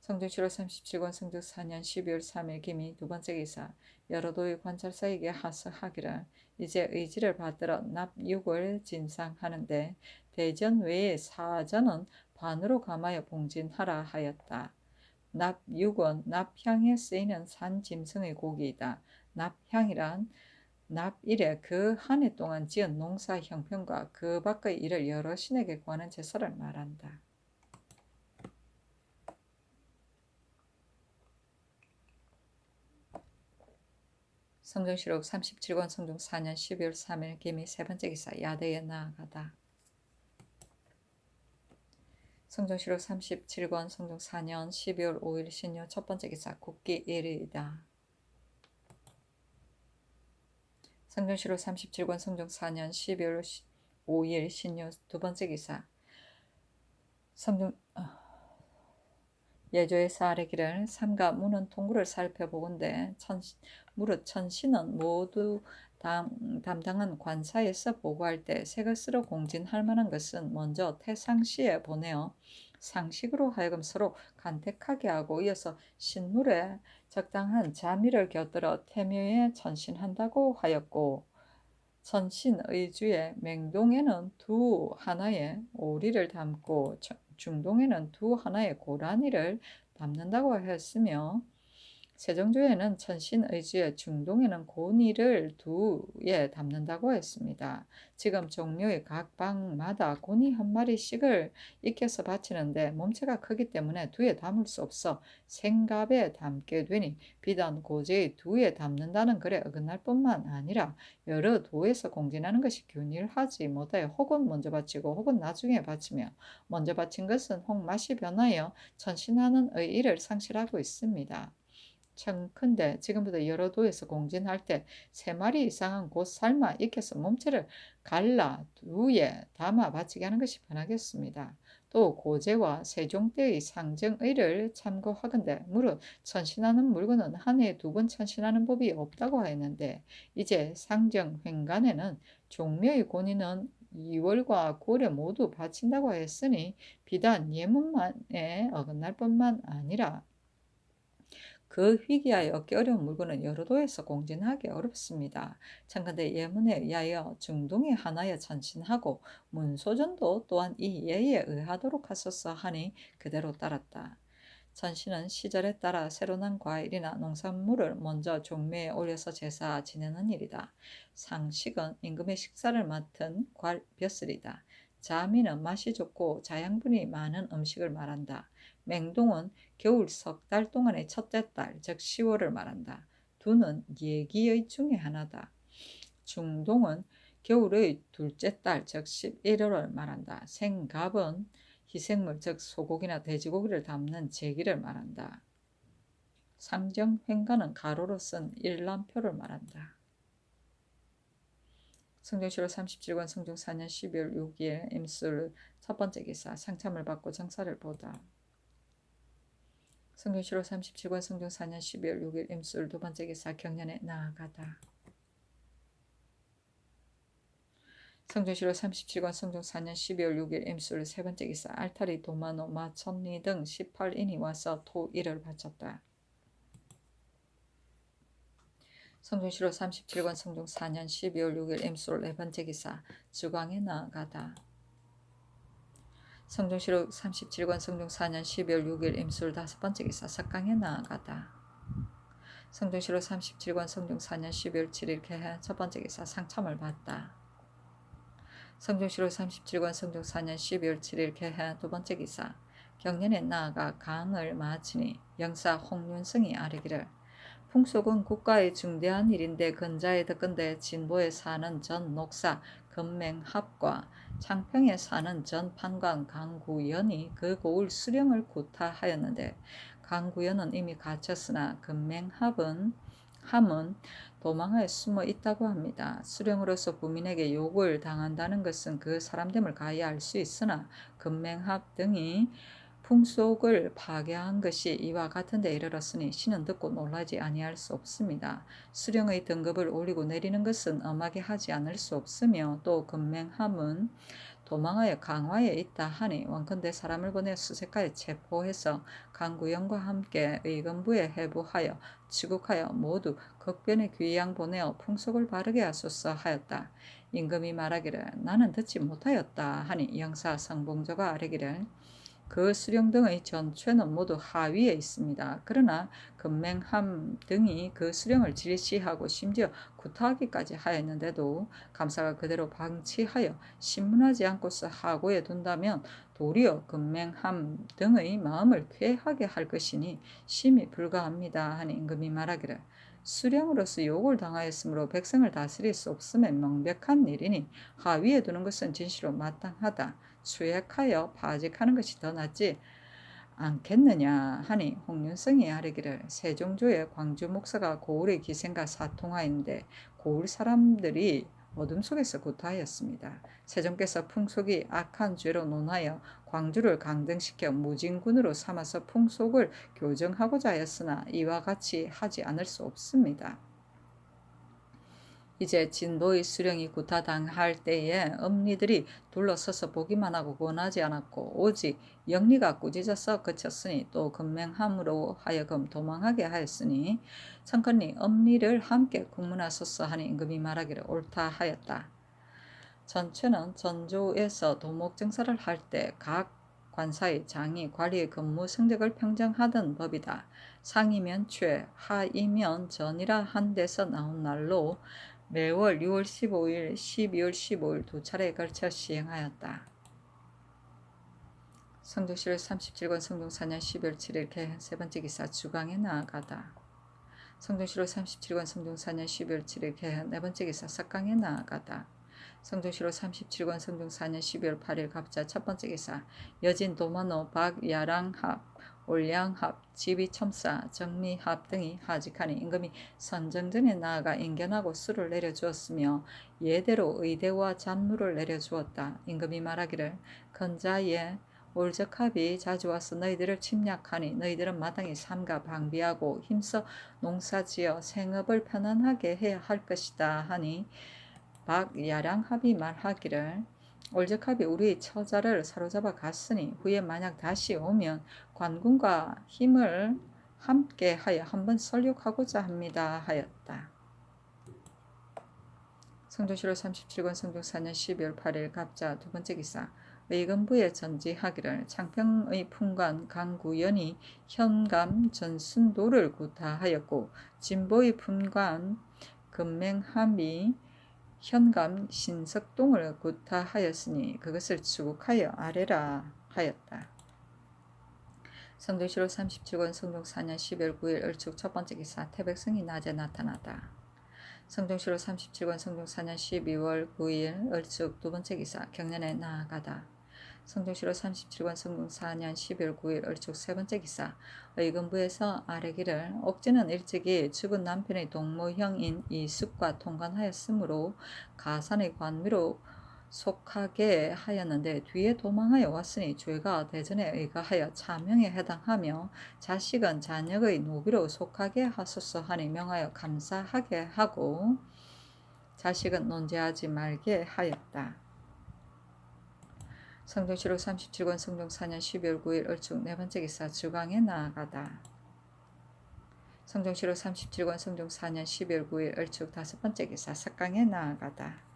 [SPEAKER 1] 성균실록 37권 성종 4년 12월 3일 김이 두번째 기사 여러 도의 관찰사에게 하서하기를 이제 의지를 받들어 납육을 진상하는데 대전 외의 사전은 반으로 감하여 봉진하라 하였다. 납육은 납향에 쓰이는 산짐승의 고기이다. 납향이란 납일에 그 한 해 동안 지은 농사 형편과 그 밖의 일을 여러신에게 구하는 제사를 말한다. 성종실록 37권 성종 4년 12월 3일 김이 세번째 기사 야대에 나아가다. 성종실록 37권 성종 4년 12월 5일 신유 첫번째 기사 국기 1일이다. 성종실록 37권 성종 4년 12월 5일 신유 두번째 기사 예조에서 아뢰기를 삼가 무는 통구를 살펴보건대 무릇 천신은 모두 담당한 관사에서 보고할 때 새 것으로 공진할 만한 것은 먼저 태상시에 보내어 상식으로 하여금 서로 간택하게 하고 이어서 신물에 적당한 자미를 곁들여 태묘에 천신한다고 하였고 천신의주의 맹동에는 두 하나의 오리를 담고 중동에는 두 하나의 고라니를 담는다고 하였으며 세종조에는 천신의주의 중동에는 고니를 두에 담는다고 했습니다. 지금 종묘의 각 방마다 고니 한 마리씩을 익혀서 바치는데 몸체가 크기 때문에 두에 담을 수 없어 생갑에 담게 되니 비단 고제의 두에 담는다는 글에 어긋날 뿐만 아니라 여러 도에서 공진하는 것이 균일하지 못하여 혹은 먼저 바치고 혹은 나중에 바치며 먼저 바친 것은 혹 맛이 변하여 천신하는 의의를 상실하고 있습니다. 청컨대 지금부터 여러 도에서 공진할 때 3마리 이상은 곧 삶아 익혀서 몸체를 갈라 두에 담아 바치게 하는 것이 편하겠습니다. 또 고제와 세종 때의 상정의를 참고하건대 무릇 천신하는 물건은 한 해에 2번 천신하는 법이 없다고 하였는데 이제 상정 횡간에는 종묘의 권위는 2월과 9월에 모두 바친다고 했으니 비단 예문만에 어긋날 뿐만 아니라 그 희귀하여 얻기 어려운 물건은 여러 도에서 공진하기 어렵습니다. 참건대 예문에 의하여 중동에 하나여 천신하고 문소전도 또한 이 예에 의하도록 하소서 하니 그대로 따랐다. 천신은 시절에 따라 새로 난 과일이나 농산물을 먼저 종묘에 올려서 제사 지내는 일이다. 상식은 임금의 식사를 맡은 벼슬이다. 자미는 맛이 좋고 자양분이 많은 음식을 말한다. 맹동은 겨울 석 달 동안의 첫째 달, 즉 10월을 말한다. 두는 예기의 중에 하나다. 중동은 겨울의 둘째 달, 즉 11월을 말한다. 생갑은 희생물, 즉 소고기나 돼지고기를 담는 제기를 말한다. 상정횡가는 가로로 쓴 일람표를 말한다. 성종시로 37권 성종 4년 12월 6일 임술 첫 번째 기사 상참을 받고 정사를 보다. 성종시로 37권 성종 4년 12월 6일 임술 두 번째 기사 경년에 나아가다. 성종시로 37권 성종 4년 12월 6일 임술 세 번째 기사 알타리 도마노 마천리 등 18인이 와서 토일을 바쳤다. 성종시로 37권 성종 4년 12월 6일 임술 네 번째 기사 주광에 나아가다. 성종시로 37권 성종 4년 12월 6일 임술 다섯 번째 기사 석강에 나아가다. 성종시로 37권 성종 4년 12월 7일 개해 첫 번째 기사 상참을 받다. 성종시로 37권 성종 4년 12월 7일 개해 두 번째 기사 경년에 나아가 강을 마치니 영사 홍윤성이 아뢰기를 풍속은 국가의 중대한 일인데 근자에 듣건대 진보에 사는 전 녹사 금맹합과 창평에 사는 전 판관 강구연이 그 고을 수령을 구타하였는데 강구연은 이미 갇혔으나 금맹합은 도망하여 숨어 있다고 합니다. 수령으로서 부민에게 욕을 당한다는 것은 그 사람됨을 가히 알 수 있으나 금맹합 등이 풍속을 파괴한 것이 이와 같은 데 이르렀으니 신은 듣고 놀라지 아니할 수 없습니다. 수령의 등급을 올리고 내리는 것은 엄하게 하지 않을 수 없으며 또 금맹함은 도망하여 강화에 있다 하니 원컨대 사람을 보내 수색하여 체포해서 강구영과 함께 의금부에 해부하여 취국하여 모두 극변의 귀양 보내어 풍속을 바르게 하소서 하였다. 임금이 말하기를 나는 듣지 못하였다 하니 영사 성봉조가 아뢰기를 그 수령 등의 전체는 모두 하위에 있습니다. 그러나 금맹함 등이 그 수령을 질시하고 심지어 구타하기까지 하였는데도 감사가 그대로 방치하여 신문하지 않고서 하고에 둔다면 도리어 금맹함 등의 마음을 쾌하게 할 것이니 심히 불가합니다 하니 임금이 말하기를 수령으로서 욕을 당하였으므로 백성을 다스릴 수 없음에 명백한 일이니 하위에 두는 것은 진실로 마땅하다. 수액하여 파직하는 것이 더 낫지 않겠느냐 하니 홍윤성이 아뢰기를 세종조의 광주 목사가 고을의 기생과 사통하였는데 고을 사람들이 어둠 속에서 구타하였습니다. 세종께서 풍속이 악한 죄로 논하여 광주를 강등시켜 무진군으로 삼아서 풍속을 교정하고자 하였으나 이와 같이 하지 않을 수 없습니다. 이제 진보의 수령이 구타당할 때에 엄니들이 둘러서서 보기만 하고 권하지 않았고 오직 영리가 꾸짖어서 그쳤으니 또 금맹함으로 하여금 도망하게 하였으니 성컨니 엄니를 함께 국문하소서 하니 임금이 말하기를 옳다 하였다. 전체는 전조에서 도목정사를 할 때 각 관사의 장이 관리의 근무 성적을 평정하던 법이다. 상이면 최, 하이면 전이라 한 데서 나온 날로 매월 6월 15일, 12월 15일 두 차례에 걸쳐 시행하였다. 성종시로 37권 성종 4년 12월 7일 개헌 세 번째 기사 주광에 나아가다. 성종시로 37권 성종 4년 12월 7일 개헌 네 번째 기사 석강에 나아가다. 성종시로 37권 성종 4년 12월 8일 갑자 첫 번째 기사 여진 도마노 박야랑합 올량합, 지비첨사, 정미합 등이 하직하니 임금이 선정전에 나아가 인견하고 수를 내려주었으며 예대로 의대와 잔무를 내려주었다. 임금이 말하기를 건자에 올적합이 자주 와서 너희들을 침략하니 너희들은 마땅히 삼가 방비하고 힘써 농사지어 생업을 편안하게 해야 할 것이다 하니 박야랑합이 말하기를 올적합이 우리의 처자를 사로잡아 갔으니 후에 만약 다시 오면 관군과 힘을 함께 하여 한번 설욕하고자 합니다 하였다. 성종시로 37권 성종 4년 12월 8일 갑자 두 번째 기사 의금부에 전지하기를 창평의 풍관 강구연이 현감 전순도를 구타하였고 진보의 풍관 금맹함이 현감 신석동을 구타하였으니 그것을 추국하여 아래라 하였다. 성종시로 37권 성종 4년 12월 9일 을축 첫 번째 기사 태백성이 낮에 나타나다. 성종시로 37권 성종 4년 12월 9일 을축 두 번째 기사 경년에 나아가다. 성종시로 37권 성종 4년 12월 9일 을축 세 번째 기사 의금부에서 아래기를 옥진은 일찍이 죽은 남편의 동무형인 이숙과 통관하였으므로 가산의 관미로 속하게 하였는데 뒤에 도망하여 왔으니 죄가 대전에 의거하여 차명에 해당하며 자식은 자녀의 노비로 속하게 하소서 하니 명하여 감사하게 하고 자식은 논죄하지 말게 하였다. 성종시로 37권 성종 4년 12월 9일 을축 네 번째 기사 주강에 나아가다. 성종시로 37권 성종 4년 12월 9일 을축 다섯 번째 기사 석강에 나아가다.